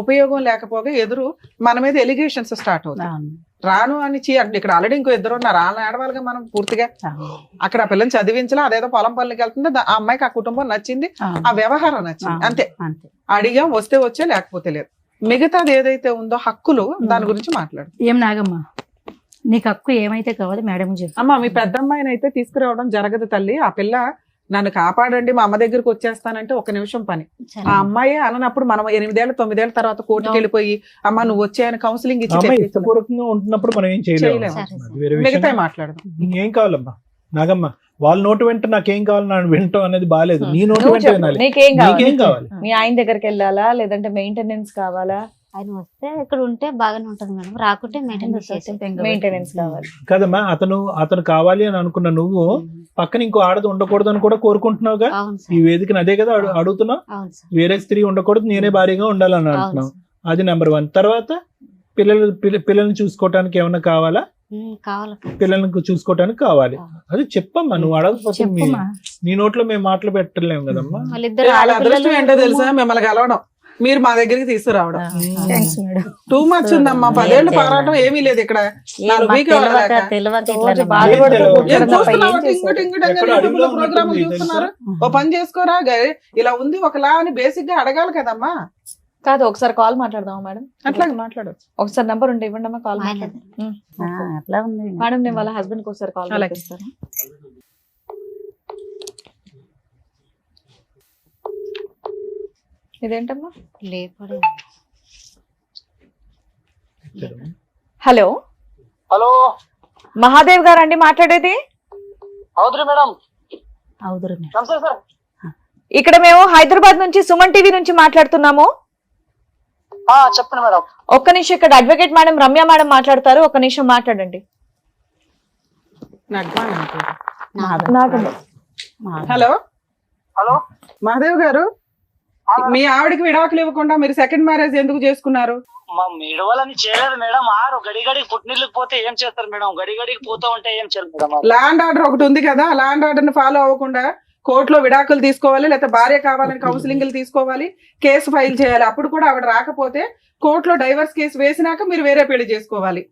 ఉపయోగం లేకపోగా ఎదురు మన మీద ఎలిగేషన్స్ స్టార్ట్ అవుతాయి. రాను అని ఇక్కడ ఆల్రెడీ ఇంకో 2 ఉన్నారు. రాను ఆడవాళ్ళగా మనం పూర్తిగా అక్కడ ఆ పిల్లని చదివించలా, అదేదో పొలం పనులకి వెళ్తుంది. ఆ అమ్మాయికి ఆ కుటుంబం నచ్చింది, ఆ వ్యవహారం నచ్చింది, అంతే. అడిగాం, వస్తే వచ్చే, లేకపోతే లేదు. మిగతాది ఏదైతే ఉందో హక్కులు, దాని గురించి మాట్లాడు. ఏం నాగమ్మ, నీకు హక్కు ఏమైతే కావాలి మేడం చెప్పు. అమ్మా, మీ పెద్ద అమ్మాయిని అయితే తీసుకురావడం జరగదు తల్లి. ఆ పిల్ల నన్ను కాపాడండి, మా అమ్మ దగ్గరికి వచ్చేస్తానంటే 1 నిమిషం పని. ఆ అమ్మాయి అనప్పుడు మనం 8 ఏళ్ళ 9 ఏళ్ళ తర్వాత కోర్టుకి వెళ్ళిపోయి అమ్మ నువ్వు వచ్చాయని కౌన్సిలింగ్ ఇచ్చి అమ్మాయి ఇష్టపూర్వకంగా ఉంటున్నప్పుడు మనం ఏం చేయలేము. చేయలేము. అది వేరే విషయం. మిగతా మాట్లాడదాం. ఏం కావాలమ్మా నాగమ్మ? వాళ్ళ నోటు వెంట నాకేం కావాలి నా వింటాం అనేది బాగాలేదు. నీ నోటు నువ్వు వెంట చెప్పు, వినాలి. నీకేం నీకేం కావాలి? కావాలి? మీ ఆయన దగ్గరికి వెళ్ళాలా, లేదంటే మెయింటెనెన్స్ కావాలా? ఆయన వస్తే ఇక్కడ ఉంటే బాగానే ఉంటది మేడం, రాకుంటే మెయింటెనెన్స్ కావాలి. కదమ్మా, అతను కావాలి అని అనుకున్న నువ్వు పక్కన ఇంకో ఆడది ఉండకూడదు అని కూడా కోరుకుంటున్నావుగా. అవును ఈ సార్, వేదికను అదే కదా అడుగుతున్నావు. అవును సార్, వేరే స్త్రీ ఉండకూడదు, నేనే భారీగా ఉండాలని అవును అంటున్నావు. సార్. అది నెంబర్ 1. తర్వాత పిల్లల్ని చూసుకోవటానికి ఏమన్నా కావాలా? కావాలి. పిల్లల్ని చూసుకోవటానికి కావాలి. అది చెప్పమ్మా, నువ్వు అడగకపోతే చెప్పమ్మా. నీ నోట్లో మేము మాటలు పెట్టలేము కదమ్మా. వాళ్ళిద్దరు వాళ్ళ అదృష్టం ఏంటో తెలుసా? మిమ్మల్ని కలవడం, మీరు మా దగ్గరికి తీసుకురావడం. Thanks madam. టూ మచ్ ఉందమ్మా. 10 ఏళ్ళు పోరాటం ఏమీ లేదు ఇక్కడ. 4 వీక్ ప్రోగ్రామ్ చూస్తున్నారు. ఓ పని చేసుకోరా, ఇలా ఉంది ఒకలా అని బేసిక్ గా అడగాలి కదమ్మా. కాదు, ఒకసారి కాల్ మాట్లాడదామా మేడం? అట్లాగే మాట్లాడచ్చు. ఒకసారి నంబర్ ఉంటే ఇవ్వండి అమ్మా, కాల్ అట్లా ఉంది మేడం. నేను వాళ్ళ హస్బెండ్ కి ఒకసారి కాల్ అలాగే. చేస్తాను. ఇదేంటమ్మా? లేపడే. హలో, హలో, మహాదేవ్ గారు అండి మాట్లాడేది? అవుతురి మేడం. అవుదురు నమస్తే సార్. ఇక్కడ మేము హైదరాబాద్ నుంచి సుమన్ టీవీ నుంచి మాట్లాడుతున్నాము. చెప్పండి మేడం. ఒక్క నిమిషం, ఇక్కడ అడ్వకేట్ మేడం రమ్య మేడం మాట్లాడతారు. ఒక్క నిమిషం మాట్లాడండి. హలో, హలో మహాదేవ్ గారు, మీ ఆవిడకి విడాకులు ఇవ్వకుండా మీరు సెకండ్ మ్యారేజ్ ఎందుకు చేసుకున్నారు? మా మీడవాలని చేయలేదు మేడం. ఆరు గడిగడికి పుట్టినీళ్ళకి పోతే ఏం చేస్తారు మేడం? గడిగడికి పోతా ఉంటే ఏం చేయాలి మేడం? ల్యాండ్ ఆర్డర్ ఒకటి ఉంది కదా, ల్యాండ్ ఆర్డర్ ని ఫాలో అవ్వకుండా కోర్టులో విడాకులు తీసుకోవాలి, లేకపోతే భార్య కావాలని కౌన్సిలింగ్లు తీసుకోవాలి, కేసు ఫైల్ చేయాలి. అప్పుడు కూడా ఆవిడ రాకపోతే కోర్టులో డైవర్స్ కేసు వేసినాక మీరు వేరే పెళ్లి చేసుకోవాలి.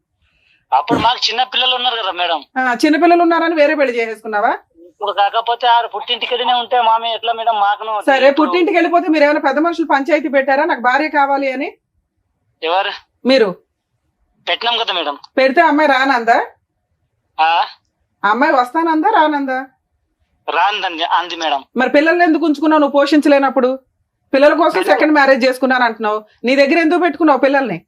అప్పుడు మాకు చిన్న పిల్లలు ఉన్నారు కదా మేడం. చిన్నపిల్లలు ఉన్నారని వేరే పెళ్లి చేసేసుకున్నావా? ఇప్పుడు కాకపోతే ఆరు పుట్టింటికెళ్ళినే ఉంటే మామే ఎట్లా మేడం? మాకు సరే, పుట్టింటికి వెళ్ళిపోతే మీరు ఏమైనా పెద్ద మనుషులు పంచాయతీ పెట్టారా నాకు భార్య కావాలి అని? ఎవరు మీరు పెట్టినాం కదా మేడం. పెడితే అమ్మాయి రానందా? ఆ అమ్మాయి వస్తానందా రానందా? రాందండి అంది మేడం. మరి పిల్లల్ని ఎందుకు ఉంచుకున్నావు నువ్వు పోషించలేనప్పుడు? పిల్లల కోసం సెకండ్ మ్యారేజ్ చేసుకున్నాను అంటున్నావు, నీ దగ్గర ఎందుకు పెట్టుకున్నావు పిల్లల్ని?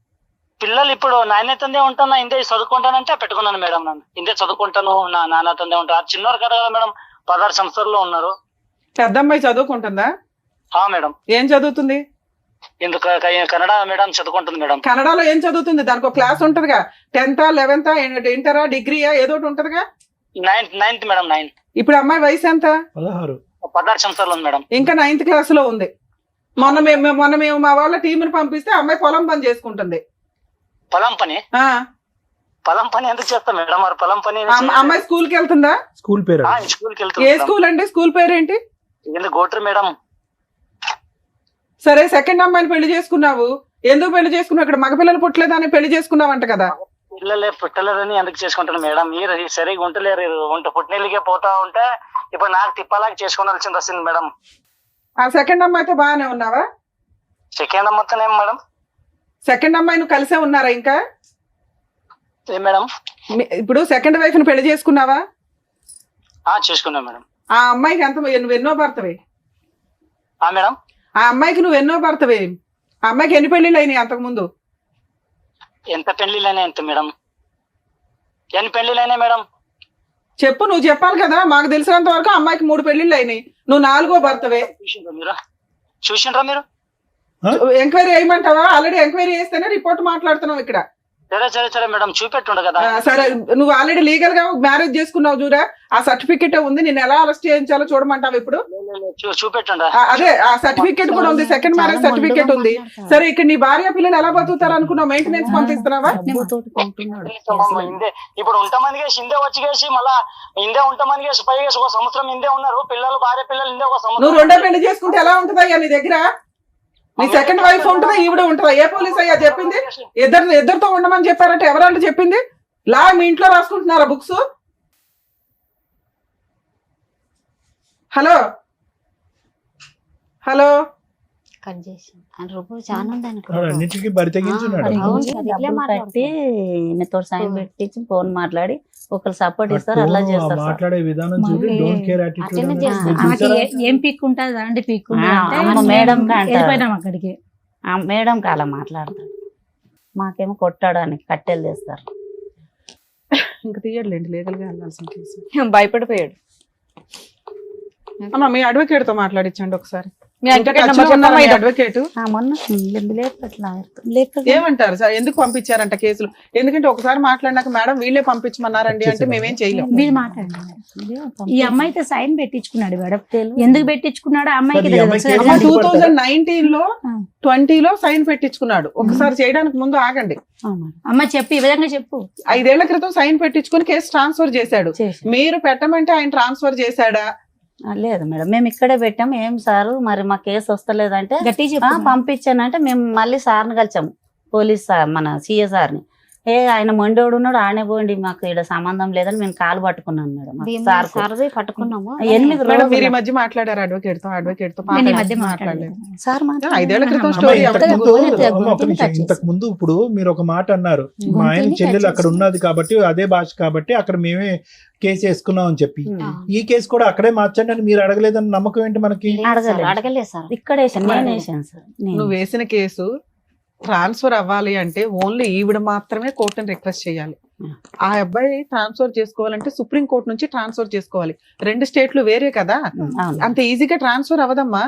పిల్లలు ఇప్పుడు నాయనతందే ఉంటాను, ఇందే చదువుకుంటానంటే పెట్టుకున్నాను మేడం. నన్ను ఇందే చదువుకుంటాను, నా నాన్నతందే ఉంటాను. చిన్నవారు కదా మేడం, 16 సంవత్సరాల్లో ఉన్నారు. పెద్ద అమ్మాయి చదువుకుంటుందా? మేడం. ఏం చదువుతుంది? ఎందుకు కన్నడ మేడం చదువుకుంటుంది మేడం. కన్నడలో ఏం చదువుతుంది? దానికి ఒక క్లాస్ ఉంటదిగా, 10th 11th ఇంటరా డిగ్రీయా ఏదో ఒకటి ఉంటదిగా. 9th madam. 9. ఇప్పుడు అమ్మాయి వయసు ఎంత? 16 సంవత్సరాలు ఉంది మేడం. ఇంకా 9th క్లాస్ లో ఉంది. మొన్న మేము మా వాళ్ళ టీంని పంపిస్తే అమ్మాయి పొలం పని చేసుకుంటుంది. పొలం పని? పొలం పని ఎందుకు చేస్తాం మేడం? మరి పొలం పని అమ్మాయి స్కూల్ కి వెళ్తుందా? స్కూల్ పేరు స్కూల్కి ఏ వెళ్తుంది. స్కూల్ అండి? స్కూల్ పేరేంటి? ఎందుకు గోట్రు మేడం? సరే, సెకండ్ అమ్మాయిని పెళ్లి చేసుకున్నావు, ఎందుకు పెళ్లి చేసుకున్నావు? ఇక్కడ మగ పిల్లలు పుట్టలేదని పెళ్లి చేసుకున్నావంట కదా. పిల్లలే పుట్టలేదని ఎందుకు చేసుకుంటాను మేడం? మీరు సరిగా ఉంటలేరు, పుట్టినీళ్ళకే పోతా ఉంటే ఇప్పుడు నాకు తిప్పలాగా చేసుకోవాల్సింది వస్తుంది మేడం. ఆ సెకండ్ అమ్మాయితో బాగానే ఉన్నావా? సెకండ్ మొత్తం ఏం మేడం? సెకండ్ అమ్మాయి నువ్వు కలిసే ఉన్నారా ఇంకా? ఏం మేడం? ఇప్పుడు సెకండ్ వైఫ్ ని పెళ్లి చేసుకున్నావా? చేసుకున్నా మేడం. ఆ అమ్మాయికి నువ్వు ఎన్నో భర్తవే? మేడం ఆ అమ్మాయికి నువ్వు ఎన్నో భర్తవే? ఆ అమ్మాయికి ఎన్ని పెళ్లిళ్ళు అయినాయి అంతకు ముందు? ఎంత పెళ్లిళ్ళైనా ఎంత మేడం? ఎన్ని పెళ్లిళ్ళైనా మేడం? చెప్పు, నువ్వు చెప్పాలి కదా. మాకు తెలిసినంత వరకు అమ్మాయికి 3 పెళ్లిళ్ళు అయినాయి, నువ్వు 4వ భర్తవే. చూసిండ్రా మీరు? ఎంక్వైరీ చేయమంటావా? ఆల్రెడీ ఎంక్వైరీ చేస్తేనే రిపోర్ట్ మాట్లాడుతున్నావు ఇక్కడ. సరే మేడం, చూపెట్టుండ కదా. సరే, నువ్వు ఆల్రెడీ లీగల్ గా మ్యారేజ్ చేసుకున్నావు చూడా, ఆ సర్టిఫికెట్ ఉంది. నేను ఎలా అరెస్ట్ చేయించాలో చూడమంటావు ఇప్పుడు? చూపెట్టుండ. అదే, ఆ సర్టిఫికెట్ కూడా ఉంది, సెకండ్ మ్యారేజ్ సర్టిఫికెట్ ఉంది. సరే, ఇక్కడ నీ భార్య పిల్లలు ఎలా బతుకుతారు అనుకున్నావు? మెయింటెనెన్స్ పంపిస్తున్నావా? ఇప్పుడు ఉంటామని కేసి ఇందే వచ్చి కేసి మళ్ళా ఇందే ఉంటామని కేసి పై కేసి 1 సంవత్సరం ఇందే ఉన్నారు పిల్లలు, భార్య పిల్లలు ఇందే 1 సంవత్సరం. నువ్వు 2వ పెళ్లి చేసుకుంటే ఎలా ఉంటుందయ్యా నీ దగ్గర? నీ సెకండ్ వైఫ్ ఉంటుందా, ఈవిడ ఉంటుందా? ఏ పోలీస్ అయ్యా చెప్పింది? ఇద్దరితో ఉండమని చెప్పారంటే ఎవరంటే చెప్పింది? లా మీ ఇంట్లో రాసుకుంటున్నారా బుక్స్? హలో హలో కట్ చేసి రూపు చాలా ఉందని అన్నిటికీ బరి తెగించున్నాడు. కట్టి మీతో సైన్ పెట్టించి ఫోన్ మాట్లాడి ఒకరు సపోర్ట్ ఇస్తారు, అలా చేస్తారు. మాట్లాడే విధానం చూడు, డోంట్ కేర్ యాటిట్యూడ్. ఏం పీక్ ఉంటుంది అండి? పీక్ మేడం వెళ్ళిపోయినాం అక్కడికి. మేడం అలా మాట్లాడతారు, మాకేమో కొట్టడానికి కట్టెలు తెస్తారు. ఇంకా తీయట్లేండి, లీగల్ గా వెళ్ళాల్సిన కేసు. భయపడిపోయాడు. అమ్మా, మీ అడ్వకేట్ తో మాట్లాడించండి ఒకసారి. మీ అడ్వకేట్ మొన్న ఏమంటారు సార్? ఎందుకు పంపించారంట కేసులు? ఎందుకంటే ఒకసారి మాట్లాడినాక మేడం వీళ్ళే పంపించమన్నారండి అంటే మేమేం చేయలేము. మీరు మాట్లాడండి. ఈ అమ్మాయితో సైన్ పెట్టించుకున్నాడు మేడం. ఎందుకు పెట్టించుకున్నాడు? అమ్మాయికి 2019 లో 20 లో సైన్ పెట్టించుకున్నాడు. ఒకసారి చేయడానికి ముందు ఆగండి అమ్మ, చెప్పు, ఈ విధంగా చెప్పు. 5 ఏళ్ల క్రితం సైన్ పెట్టించుకుని కేసు ట్రాన్స్ఫర్ చేశాడు. మీరు పెట్టమంటే ఆయన ట్రాన్స్ఫర్ చేశాడా? లేదు మేడం, మేము ఇక్కడే పెట్టాము. ఏం సారు మరి మా కేసు వస్తలేదంటే పంపించానంటే మేము మళ్ళీ సార్ని కలిసాము, పోలీస్ సార్, మన సిఏ సార్ని. ఆయన మొండోడు ఉన్నాడు, ఆనే పోండి, మాకు ఇక్కడ సంబంధం లేదని మేము కాలు పట్టుకున్నాను మేడం. సార్ పట్టుకున్నాము. 8 రోజులు మీరు ఈ మధ్య మాట్లాడారు అడ్వకేట్ తో మాట్లాడలేదు సార్. 5 ఏళ్ల క్రితం స్టోరీ. ఇంతకు ముందు ఇప్పుడు మీరు ఒక మాట అన్నారు, మా ఆయన చెల్లెలు అక్కడ ఉన్నది కాబట్టి అదే భాష కాబట్టి అక్కడ మేమే కేసు వేసుకున్నాం అని చెప్పి, ఈ కేసు కూడా అక్కడే మార్చండి అని మీరు అడగలేదని నమ్మకం ఏంటి మనకి? అడగలేదు సార్, ఇక్కడ నేను వేసాను సార్. నువ్వు వేసిన కేసు ట్రాన్స్ఫర్ అవ్వాలి అంటే ఓన్లీ ఈవిడ మాత్రమే కోర్టుని రిక్వెస్ట్ చేయాలి. ఆ అబ్బాయి ట్రాన్స్ఫర్ చేసుకోవాలంటే సుప్రీం కోర్టు నుంచి ట్రాన్స్ఫర్ చేసుకోవాలి. 2 స్టేట్లు వేరే కదా, అంత ఈజీగా ట్రాన్స్ఫర్ అవ్వదమ్మా.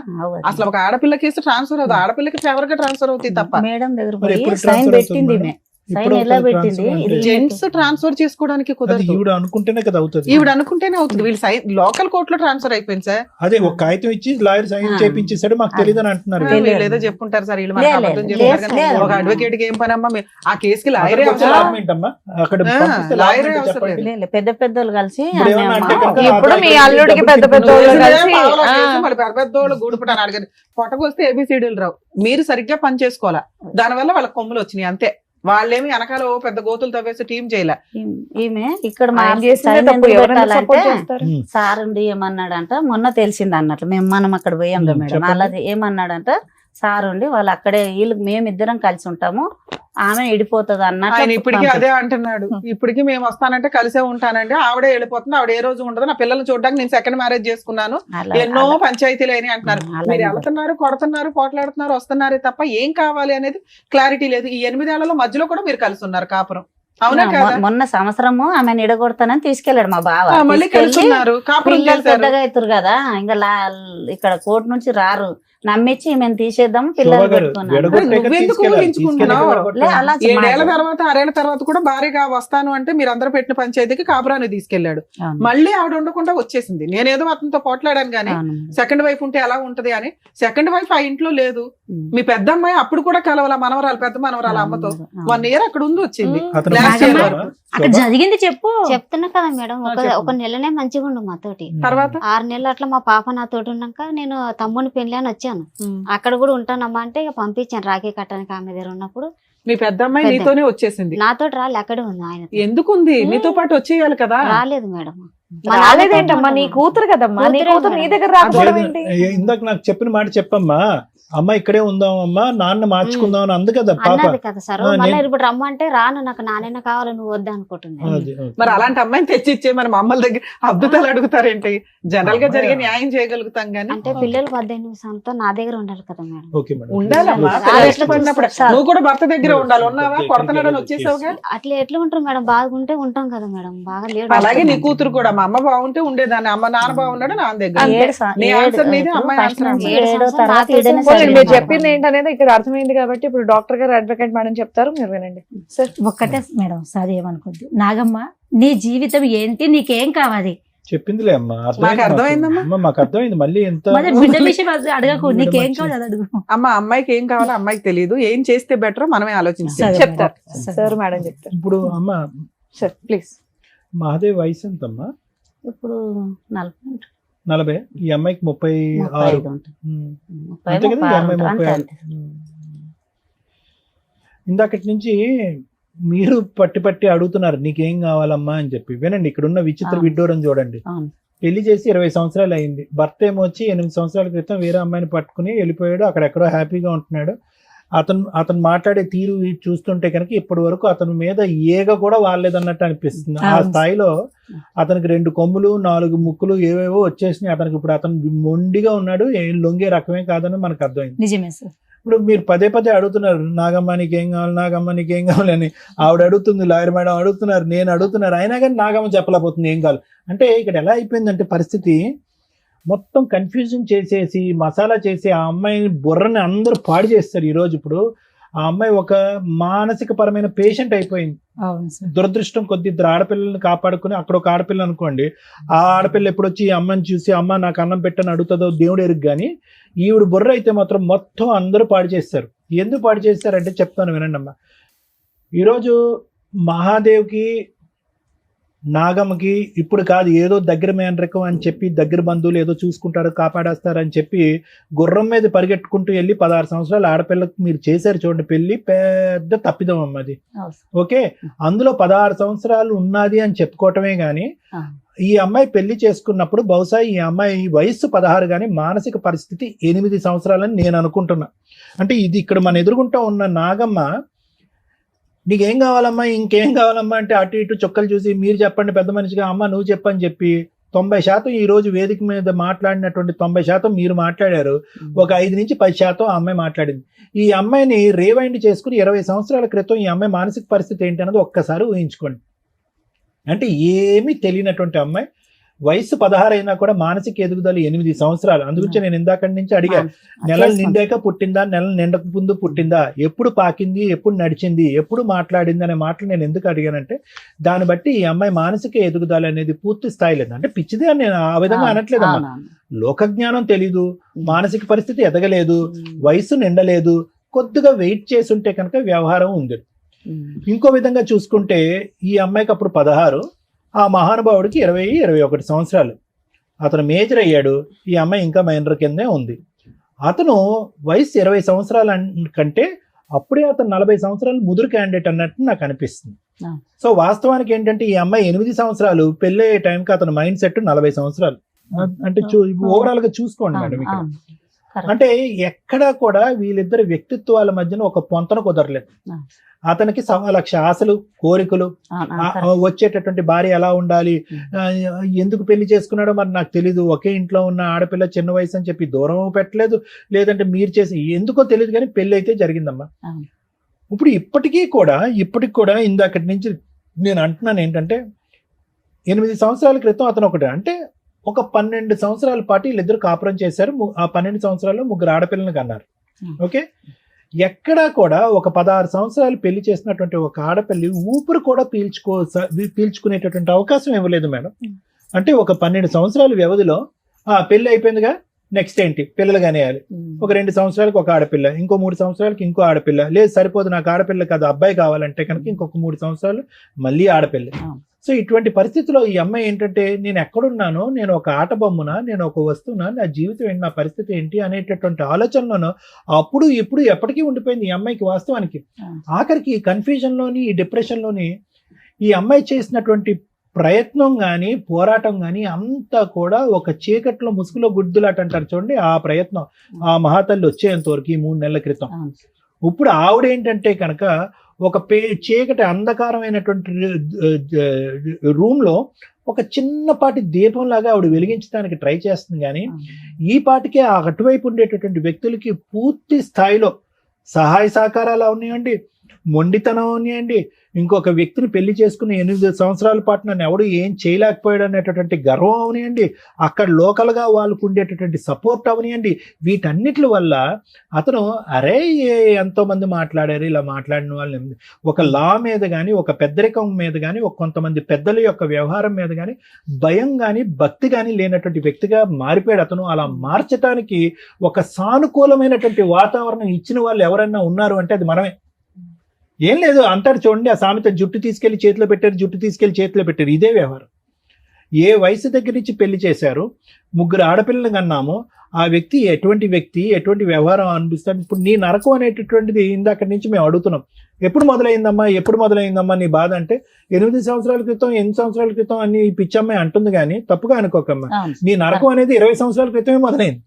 అసలు ఒక ఆడపిల్ల కేసు ట్రాన్స్ఫర్ అవ్వదు, ఆడపిల్లకి ఫేవర్ గా ట్రాన్స్ఫర్ అవుతుంది తప్ప. మేడం దగ్గర సైన్ పెట్టింది, సైన్ ఎలా పెట్టింది ఇది జెంట్స్ ట్రాన్స్ఫర్ చేసుకోవడానికి అది కుదరదు. ఈవిడ అనుకుంటేనే కదా అవుతుంది. ఈవిడ అనుకుంటేనే అవుతుంది. వీళ్ళు లోకల్ కోర్టులో ట్రాన్స్ఫర్ అయిపోయింది సార్. అదే ఒక కాగితం ఇచ్చి లాయర్ సైన్ చేయించేసాడు, మాకు తెలియదు అని అంటున్నారు. వీళ్ళు ఏదో చెప్పుకుంటారు సార్, వీళ్ళు మనకు అబద్ధం చెప్తారు కానీ ఒక అడ్వకేట్ కి ఏం పని అమ్మా? ఆ కేసుకి లాయరే అవసరం. లాయరే అవసరం లేదు. లేదు, పెద్ద పెద్దోళ్ళు కలిసి ఇప్పుడు మీ అల్లుడికి పెద్ద పెద్ద వాళ్ళు కలిసి మళ్ళీ పెద్ద పెద్దోళ్ళు గూడుపుటాను అడిగారు. పొట్టకొస్తే ఏబిసిడీలు రావు. మీరు సరిగ్గా పని చేసుకోవాలా, దానివల్ల వాళ్ళ కొమ్ములు వచ్చినాయి అంతే. వాళ్ళేమి వెనకాల పెద్ద గోతులు తవ్వేసి టీం చేయలే. ఈమె ఇక్కడ ఆయన చేసిందే తప్పు, ఎవరైనా సపోర్ట్ చేస్తారు. సార్ ఉండి ఏమన్నాడంట, మొన్న తెలిసింది అన్నట్లు మనం అక్కడ పోయాం కదా మేడం, అలాది ఏమన్నాడంట సార్ ఉండి వాళ్ళు అక్కడే వీళ్ళు మేమిద్దరం కలిసి ఉంటాము, ఆమె ఇడిపోతుంది ఆయన అన్నట్టు. ఇప్పటికీ అదే అంటున్నాడు. ఇప్పటికీ మేము వస్తానంటే కలిసే ఉంటానంటే ఆవిడే వెళ్ళిపోతుంది, ఆవిడ ఏ రోజు ఉండదు, నా పిల్లల్ని చూడడానికి నేను సెకండ్ మ్యారేజ్ చేసుకున్నాను, ఎన్నో పంచాయతీలు అని అంటున్నారు. మీరు వెళ్తున్నారు, కొడుతున్నారు, పోట్లాడుతున్నారు, వస్తున్నారే తప్ప ఏం కావాలి అనేది క్లారిటీ లేదు. ఈ 8 ఏళ్లలో మధ్యలో కూడా మీరు కలిసి ఉన్నారు కాపురం, అవునా కదా? మొన్న సంవత్సరము ఆమెను ఇడగొడతానని తీసుకెళ్లాడు మా బావ. మళ్ళీ కలిసి ఉన్నారు, కాపురం పిల్లలు చేశారు. పెద్దగా అవుతారు కదా, ఇంకా ఇక్కడ కోర్టు నుంచి రారు, నమ్మించి మేము తీసేద్దాం పిల్లలు పెట్టుకున్నాను. నువ్వెందుకు ఊహించుకుంటున్నావు? అలా 7 ఏళ్ల తర్వాత 6 ఏళ్ల తర్వాత కూడా భారీగా వస్తాను అంటే మీరు అందరూ పెట్టిన పంచాయతీకి కాపురాన్ని తీసుకెళ్లాడు. మళ్ళీ ఆవిడ ఉండకుండా వచ్చేసింది. నేనేదో అతనితో పోట్లాడాను గానీ సెకండ్ వైఫ్ ఉంటే ఎలా ఉంటది అని. సెకండ్ వైఫ్ ఆ ఇంట్లో లేదు. మీ పెద్ద అమ్మాయి అప్పుడు కూడా కలవాల, మనవరాలు, పెద్ద మనవరాలు అమ్మతో 1 ఇయర్ అక్కడ ఉంది వచ్చింది. అక్కడ జరిగింది చెప్పు. చెప్తున్నా కదా మేడం, ఒక నెలనే మంచిగా ఉండు మాతోటి. తర్వాత 6 నెలలు అట్లా మా పాప నాతోటి ఉన్నాక నేను తమ్ముని పెళ్లి అని వచ్చాను. అక్కడ కూడా ఉంటానమ్మా అంటే ఇక పంపించాను రాఖీ కట్టడానికి. ఆమె దగ్గర ఉన్నప్పుడు మీ పెద్ద అమ్మాయి నీతోనే వచ్చేసింది. నాతోటి రాలే, అక్కడే ఉంది ఆయన. ఎందుకుంది? నీతో పాటు వచ్చేయాలి కదా. రాలేదు మేడం. రాలేదేంటమ్మా? నీ కూతురు కదమ్మా, నీ కూతురు నీ దగ్గర రాకపోవడం ఏంటి? ఇందాక నాకు చెప్పిన మాట చెప్పమ్మా, అమ్మ ఇక్కడే ఉందాం అమ్మా, నాన్న మార్చుకుందాం అని అందు కదా పాప. అన్నది కదా సార్. మళ్ళీ ఇప్పుడు రమ్మంటే రాను, నాకు నాన్న కావాలి, నువ్వు వద్దా అనుకుంటున్నా. మరి అలాంటి అమ్మాయిని తెచ్చిచ్చే మన అమ్మల దగ్గర అద్భుతాలు అడుగుతారేంటి? జనరల్ గా జరిగే న్యాయం చేయగలుగుతాం గానీ, అంటే పిల్లలు 18 సంవత్సరాలతో నా దగ్గర ఉండాలి కదా మేడం. ఉండాలమ్మా. ఇష్టపడినప్పుడు నువ్వు కూడా భర్త దగ్గర ఉండాలి. ఉన్నావా? కొడతనాడని వచ్చేసావుగా. అట్లా ఎట్లా ఉంటారు మేడం? బాగుంటే ఉంటాం కదా మేడం, బాగా లేడు. అలాగే నీ కూతురు కూడా మా అమ్మ బాగుంటే ఉండేదాన్ని, అమ్మ నాన్న బాగున్నాడు నాన్న దగ్గర. నీ ఆన్సర్ నీది, అమ్మాయి ఆన్సర్. మీరు చెప్పింది ఏంటనేది ఇక్కడ అర్థమైంది కాబట్టి ఇప్పుడు డాక్టర్ గారు, అడ్వకేట్ మేడం చెప్తారు, మీరు వినండి సార్. ఒక్కటే మేడం, సార్ ఏమనుకోద్దు. నాగమ్మ, నీ జీవితం ఏంటి, నీకేం కావాలి? చెప్పిందిలే అమ్మా, మాకు అర్థమైందమ్మా. మాకు అర్థమైంది. మళ్ళీ ఎంత బిడ్డ విషయం అడగకు, నీకేం కావాలి అది అడుగు. అమ్మ అమ్మాయికి ఏం కావాలో అమ్మాయికి తెలియదు, ఏం చేస్తే బెటర్ మనమే ఆలోచించాలి. చెప్తారు సార్, మేడం చెప్తారు. ఇప్పుడు అమ్మ సార్ ప్లీజ్. మహాదేవ్ వయసు ఎంతమ్మా? ఇప్పుడు 40. ఈ అమ్మాయికి 36. అంతే కదా, ఈ అమ్మాయి 36. ఇందాకటి నుంచి మీరు పట్టి అడుగుతున్నారు నీకేం కావాలమ్మా అని చెప్పి. వినండి, ఇక్కడ ఉన్న విచిత్ర విడ్డూరం చూడండి. పెళ్లి చేసి 20 సంవత్సరాలు అయింది. భర్త ఏమో వచ్చి 8 సంవత్సరాల క్రితం వేరే అమ్మాయిని పట్టుకుని వెళ్ళిపోయాడు, అక్కడెక్కడో హ్యాపీగా ఉంటున్నాడు. అతను మాట్లాడే తీరు చూస్తుంటే కనుక ఇప్పటి వరకు అతని మీద ఏగ కూడా వాలేదన్నట్టు అనిపిస్తుంది. ఆ స్థాయిలో అతనికి 2 కొమ్ములు 4 ముక్కులు ఏవేవో వచ్చేసినాయి అతనికి. ఇప్పుడు అతను మొండిగా ఉన్నాడు, ఏం లొంగే రకమే కాదని మనకు అర్థమైంది. నిజమే సార్. ఇప్పుడు మీరు పదే అడుగుతున్నారు నాగమ్మ నీకేం కావాలి, నాగమ్మ నీకేం కావాలి అని. ఆవిడ అడుగుతుంది, లాయర్ మేడం అడుగుతున్నారు, నేను అడుగుతున్నారు, అయినా కానీ నాగమ్మ చెప్పలేకపోతుంది ఏం కావాలి. అంటే ఇక్కడ ఎలా అయిపోయిందంటే పరిస్థితి మొత్తం కన్ఫ్యూజన్ చేసేసి మసాలా చేసి ఆ అమ్మాయిని బుర్రని అందరూ పాడు చేస్తారు ఈరోజు. ఇప్పుడు ఆ అమ్మాయి ఒక మానసిక పరమైన పేషెంట్ అయిపోయింది. దురదృష్టం కొద్ది 2 ఆడపిల్లల్ని కాపాడుకుని, అక్కడ ఒక ఆడపిల్ల అనుకోండి, ఆ ఆడపిల్ల ఎప్పుడు వచ్చి ఈ అమ్మని చూసి అమ్మ నాకు అన్నం పెట్టని అడుగుతుందో దేవుడు ఎరుగు. కానీ ఈవిడ బుర్ర అయితే మాత్రం మొత్తం అందరూ పాడు చేస్తారు. ఎందుకు పాడు చేస్తారంటే చెప్తాను వినండి అమ్మ. ఈరోజు మహాదేవ్కి నాగమ్మకి ఇప్పుడు కాదు, ఏదో దగ్గర మేనరకం అని చెప్పి దగ్గర బంధువులు ఏదో చూసుకుంటారు కాపాడేస్తారని చెప్పి గుర్రం మీద పరిగెట్టుకుంటూ వెళ్ళి 16 సంవత్సరాల ఆడపిల్లకు మీరు చేశారు చూడండి పెళ్లి. పెద్ద తప్పిదం అమ్మది. ఓకే, అందులో 16 సంవత్సరాలు ఉన్నది అని చెప్పుకోవటమే గాని ఈ అమ్మాయి పెళ్లి చేసుకున్నప్పుడు బహుశా ఈ అమ్మాయి వయస్సు 16 కానీ మానసిక పరిస్థితి 8 సంవత్సరాలని నేను అనుకుంటున్నా. అంటే ఇది ఇక్కడ మన ఎదురుగుంటా ఉన్న నాగమ్మ నీకేం కావాలమ్మా, ఇంకేం కావాలమ్మా అంటే అటు ఇటు చొక్కలు చూసి మీరు చెప్పండి పెద్ద మనిషిగా, అమ్మ నువ్వు చెప్పని చెప్పి 90% ఈ రోజు వేదిక మీద మాట్లాడినటువంటి 90% మీరు మాట్లాడారు. ఒక 5 నుంచి 10% ఆ అమ్మాయి మాట్లాడింది. ఈ అమ్మాయిని రీవైండ్ చేసుకుని 20 సంవత్సరాల క్రితం ఈ అమ్మాయి మానసిక పరిస్థితి ఏంటి అన్నది ఒక్కసారి ఊహించుకోండి. అంటే ఏమీ తెలియనటువంటి అమ్మాయి వయసు 16 అయినా కూడా మానసిక ఎదుగుదల 8 సంవత్సరాలు. అందుగురించి నేను ఇందాక నుంచి అడిగా, నెలలు నిండాక పుట్టిందా, నెలలు నిండక ముందు పుట్టిందా, ఎప్పుడు పాకింది, ఎప్పుడు నడిచింది, ఎప్పుడు మాట్లాడింది అనే మాటలు నేను ఎందుకు అడిగానంటే, దాన్ని బట్టి ఈ అమ్మాయి మానసిక ఎదుగుదల అనేది పూర్తి స్థాయి లేదు. అంటే పిచ్చిదే అని నేను ఆ విధంగా అనట్లేదమ్మా. లోక జ్ఞానం తెలీదు, మానసిక పరిస్థితి ఎదగలేదు, వయసు నిండలేదు, కొద్దిగా వెయిట్ చేసి ఉంటే కనుక వ్యవహారం ఉంది. ఇంకో విధంగా చూసుకుంటే ఈ అమ్మాయికి అప్పుడు 16, ఆ మహానుభావుడికి 20-21 సంవత్సరాలు. అతను మేజర్ అయ్యాడు, ఈ అమ్మాయి ఇంకా మైనర్ కిందే ఉంది. అతను వయసు 20 సంవత్సరాల కంటే అప్పుడే అతను 40 సంవత్సరాలు ముదురు క్యాండిడేట్ అన్నట్టు నాకు అనిపిస్తుంది. సో వాస్తవానికి ఏంటంటే ఈ అమ్మాయి 8 సంవత్సరాలు, పెళ్ళి అయ్యే టైంకి అతను మైండ్ సెట్ 40 సంవత్సరాలు. అంటే ఓవరాల్ గా చూసుకోండి మేడం ఇక్కడ. అంటే ఎక్కడా కూడా వీళ్ళిద్దరి వ్యక్తిత్వాల మధ్యన ఒక పొంతన కుదరలేదు. అతనికి 1,00,000 ఆశలు, కోరికలు, వచ్చేటటువంటి భార్య ఎలా ఉండాలి, ఎందుకు పెళ్లి చేసుకున్నాడో మరి నాకు తెలీదు. ఒకే ఇంట్లో ఉన్న ఆడపిల్ల చిన్న వయసు అని చెప్పి దూరం పెట్టలేదు, లేదంటే మీరు చేసి ఎందుకో తెలియదు, కానీ పెళ్లి అయితే జరిగిందమ్మా. ఇప్పుడు ఇప్పటికి కూడా ఇందాకటి నుంచి నేను అంటున్నాను ఏంటంటే, 8 సంవత్సరాల క్రితం అతను ఒకటి అంటే ఒక 12 సంవత్సరాల పాటు వీళ్ళిద్దరు కాపురం చేశారు. ఆ 12 సంవత్సరాల్లో 3 ఆడపిల్లలను కన్నారు. ఓకే, ఎక్కడా కూడా ఒక 16 సంవత్సరాలు పెళ్లి చేసినటువంటి ఒక ఆడపిల్లి ఊపిరి కూడా పీల్చుకునేటటువంటి అవకాశం ఇవ్వలేదు మేడం. అంటే ఒక 12 సంవత్సరాల వ్యవధిలో పెళ్లి అయిపోయిందిగా, నెక్స్ట్ ఏంటి, పిల్లలు కనేయాలి. ఒక 2 సంవత్సరాలకు ఒక ఆడపిల్ల, ఇంకో 3 సంవత్సరాలకి ఇంకో ఆడపిల్ల, లేదు సరిపోదు నాకు ఆడపిల్ల కాదు అబ్బాయి కావాలంటే కనుక ఇంకొక 3 సంవత్సరాలు మళ్ళీ ఆడపిల్ల. సో ఇటువంటి పరిస్థితిలో ఈ అమ్మాయి ఏంటంటే, నేను ఎక్కడున్నానో, నేను ఒక ఆట బొమ్మనా, నేను ఒక వస్తువునా, నా జీవితం ఏంటి, నా పరిస్థితి ఏంటి అనేటటువంటి ఆలోచనలోనో అప్పుడు ఇప్పుడు ఎప్పటికీ ఉండిపోయింది ఈ అమ్మాయికి. వాస్తవానికి ఆఖరికి ఈ కన్ఫ్యూజన్లోని, ఈ డిప్రెషన్లోని ఈ అమ్మాయి చేసినటువంటి ప్రయత్నం కానీ, పోరాటం కానీ అంతా కూడా ఒక చీకట్లో ముసుగులో గుడ్దులాట అంటారు చూడండి, ఆ ప్రయత్నం ఆ మహాతల్లి వచ్చేంత వరకు ఈ 3 నెలల క్రితం. ఇప్పుడు ఆవిడ ఏంటంటే కనుక ఒక చీకటి అంధకారమైనటువంటి రూమ్లో ఒక చిన్నపాటి దీపంలాగా ఆవిడ వెలిగించడానికి ట్రై చేస్తుంది. కానీ ఈ పాటికే ఆ అటువైపు ఉండేటటువంటి వ్యక్తులకి పూర్తి స్థాయిలో సహాయ సహకారాలు ఉన్నాయండి, మొండితనం ఉన్నాయండి, ఇంకొక వ్యక్తిని పెళ్లి చేసుకుని 8 సంవత్సరాల పాటు నన్ను ఎవడు ఏం చేయలేకపోయాడు అనేటటువంటి గర్వం అవనియండి, అక్కడ లోకల్గా వాళ్ళకు ఉండేటటువంటి సపోర్ట్ అవనియండి. వీటన్నిటి వల్ల అతను అరే ఎంతో మంది మాట్లాడారు, ఇలా మాట్లాడిన వాళ్ళని ఒక లా మీద కానీ, ఒక పెద్దరికం మీద కానీ, ఒక కొంతమంది పెద్దల యొక్క వ్యవహారం మీద కానీ భయం కానీ భక్తి కానీ లేనటువంటి వ్యక్తిగా మారిపోయాడు అతను. అలా మార్చడానికి ఒక సానుకూలమైనటువంటి వాతావరణం ఇచ్చిన వాళ్ళు ఎవరైనా ఉన్నారు అంటే అది మనమే. ఏం లేదు అంటారు చూడండి, ఆ సామెత, జుట్టు తీసుకెళ్లి చేతిలో పెట్టారు. ఇదే వ్యవహారం. ఏ వయసు దగ్గర నుంచి పెళ్లి చేశారు, 3 ఆడపిల్లలు కన్నాము, ఆ వ్యక్తి ఎటువంటి వ్యవహారం అనిపిస్తాడు. ఇప్పుడు నీ నరకం అనేటటువంటిది ఇందాక నుంచి మేము అడుగుతున్నాం, ఎప్పుడు మొదలైందమ్మా నీ బాధ అంటే 8 సంవత్సరాల క్రితం 8 సంవత్సరాల క్రితం అని పిచ్చమ్మాయి అంటుంది. కానీ తప్పుగా అనుకోకమ్మా, నీ నరకం అనేది 20 సంవత్సరాల క్రితమే మొదలైంది.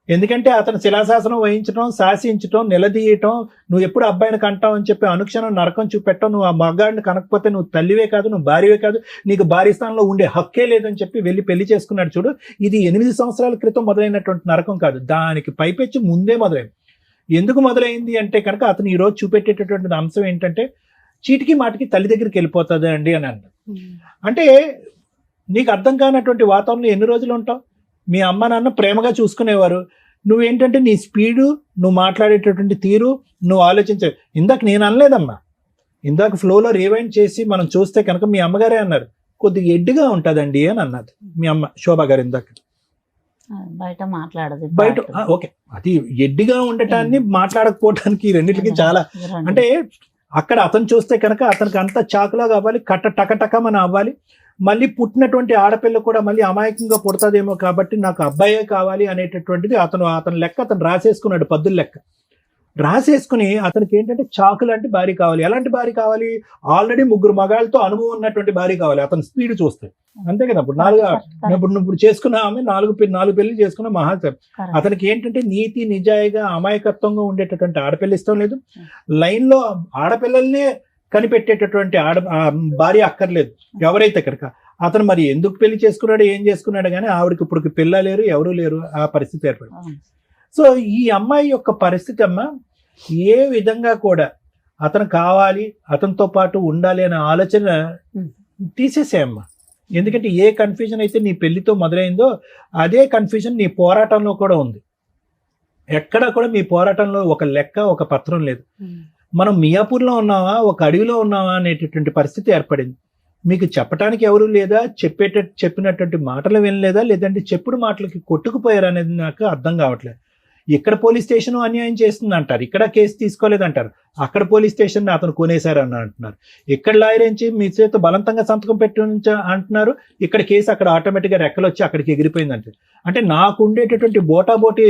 ఎందుకంటే అతను శిలాశాసనం వహించడం, శాసించడం, నిలదీయటం, నువ్వు ఎప్పుడు అబ్బాయిని కంటావు అని చెప్పి అనుక్షణం నరకం చూపెట్టడం, నువ్వు ఆ మగాడిని కనకపోతే నువ్వు తల్లివే కాదు, నువ్వు భార్యవే కాదు, నీకు భార్య స్థానంలో ఉండే హక్కే లేదని చెప్పి వెళ్ళి పెళ్లి చేసుకున్నాడు చూడు. ఇది 8 సంవత్సరాల క్రితం మొదలైనటువంటి నరకం కాదు, దానికి పైపెచ్చి ముందే మొదలైంది. ఎందుకు మొదలైంది అంటే కనుక అతను ఈరోజు చూపెట్టేటటువంటి అంశం ఏంటంటే, చీటికి మాటికి తల్లి దగ్గరికి వెళ్ళిపోతుంది అండి అని అన్నాడు. అంటే నీకు అర్థం కానటువంటి వాతావరణంలో ఎన్ని రోజులు ఉంటావు? మీ అమ్మ నాన్న ప్రేమగా చూసుకునేవారు, నువ్వేంటంటే నీ స్పీడు, నువ్వు మాట్లాడేటటువంటి తీరు, నువ్వు ఆలోచించే. ఇందాక నేను అనలేదమ్మా, ఇందాక ఫ్లోలో రివైండ్ చేసి మనం చూస్తే కనుక మీ అమ్మగారే అన్నారు, కొద్దిగా ఎడ్డుగా ఉంటుందండి అని అన్నది మీ అమ్మ శోభా గారు. ఇందాక బయట మాట్లాడదు, ఓకే, అది ఎడ్డిగా ఉండటాన్ని మాట్లాడకపోవటానికి రెండింటికి చాలా అంటే, అక్కడ అతను చూస్తే కనుక అతనికి అంత చాకులా కావాలి, టకటకమని అవ్వాలి. మళ్ళీ పుట్టినటువంటి ఆడపిల్ల కూడా మళ్ళీ అమాయకంగా పుడతాదేమో కాబట్టి నాకు అబ్బాయే కావాలి అనేటటువంటిది అతను లెక్క అతను రాసేసుకున్నాడు, పద్దుల లెక్క రాసేసుకుని అతనికి ఏంటంటే చాకు లాంటి భార్య కావాలి. ఎలాంటి భార్య కావాలి? ఆల్రెడీ 3 మగాళ్ళతో అనుభవం ఉన్నటువంటి భార్య కావాలి. అతని స్పీడ్ చూస్తే అంతే కదా. ఇప్పుడు చేసుకున్న ఆమె 4 పెళ్లి చేసుకున్న మహాసభ. అతనికి ఏంటంటే నీతి నిజాయిగా అమాయకత్వంగా ఉండేటటువంటి ఆడపిల్ల ఇష్టం లేదు, లైన్లో ఆడపిల్లల్నే కనిపెట్టేటటువంటి భార్య అక్కర్లేదు ఎవరైతే కనుక. అతను మరి ఎందుకు పెళ్లి చేసుకున్నాడు, ఏం చేసుకున్నాడు కానీ ఆవిడకి ఇప్పుడు పిల్ల లేరు, ఎవరూ లేరు, ఆ పరిస్థితి ఏర్పడింది. సో ఈ అమ్మాయి యొక్క పరిస్థితి అమ్మ ఏ విధంగా కూడా అతను కావాలి, అతనితో పాటు ఉండాలి అనే ఆలోచన తీసేసేయమ్మా. ఎందుకంటే ఏ కన్ఫ్యూజన్ అయితే నీ పెళ్లితో మొదలైందో అదే కన్ఫ్యూజన్ నీ పోరాటంలో కూడా ఉంది. ఎక్కడ కూడా మీ పోరాటంలో ఒక లెక్క, ఒక పత్రం లేదు. మనం మియాపూర్లో ఉన్నావా, ఒక అడవిలో ఉన్నావా అనేటటువంటి పరిస్థితి ఏర్పడింది. మీకు చెప్పడానికి ఎవరు లేదా, చెప్పినటువంటి మాటలు వినలేదా, లేదంటే చెప్పుడు మాటలకి కొట్టుకుపోయారు అనేది నాకు అర్థం కావట్లేదు. ఇక్కడ పోలీస్ స్టేషన్ అన్యాయం చేస్తుంది అంటారు, ఇక్కడ కేసు తీసుకోలేదంటారు, అక్కడ పోలీస్ స్టేషన్ అతను కొనేశారు అని అంటున్నారు, ఇక్కడ లాయర్ నుంచి మీ చేత బలవంతంగా సంతకం పెట్టి అంటున్నారు, ఇక్కడ కేసు అక్కడ ఆటోమేటిక్గా రెక్కలు వచ్చి అక్కడికి ఎగిరిపోయిందంటే. అంటే నాకు ఉండేటటువంటి బోటాబోటి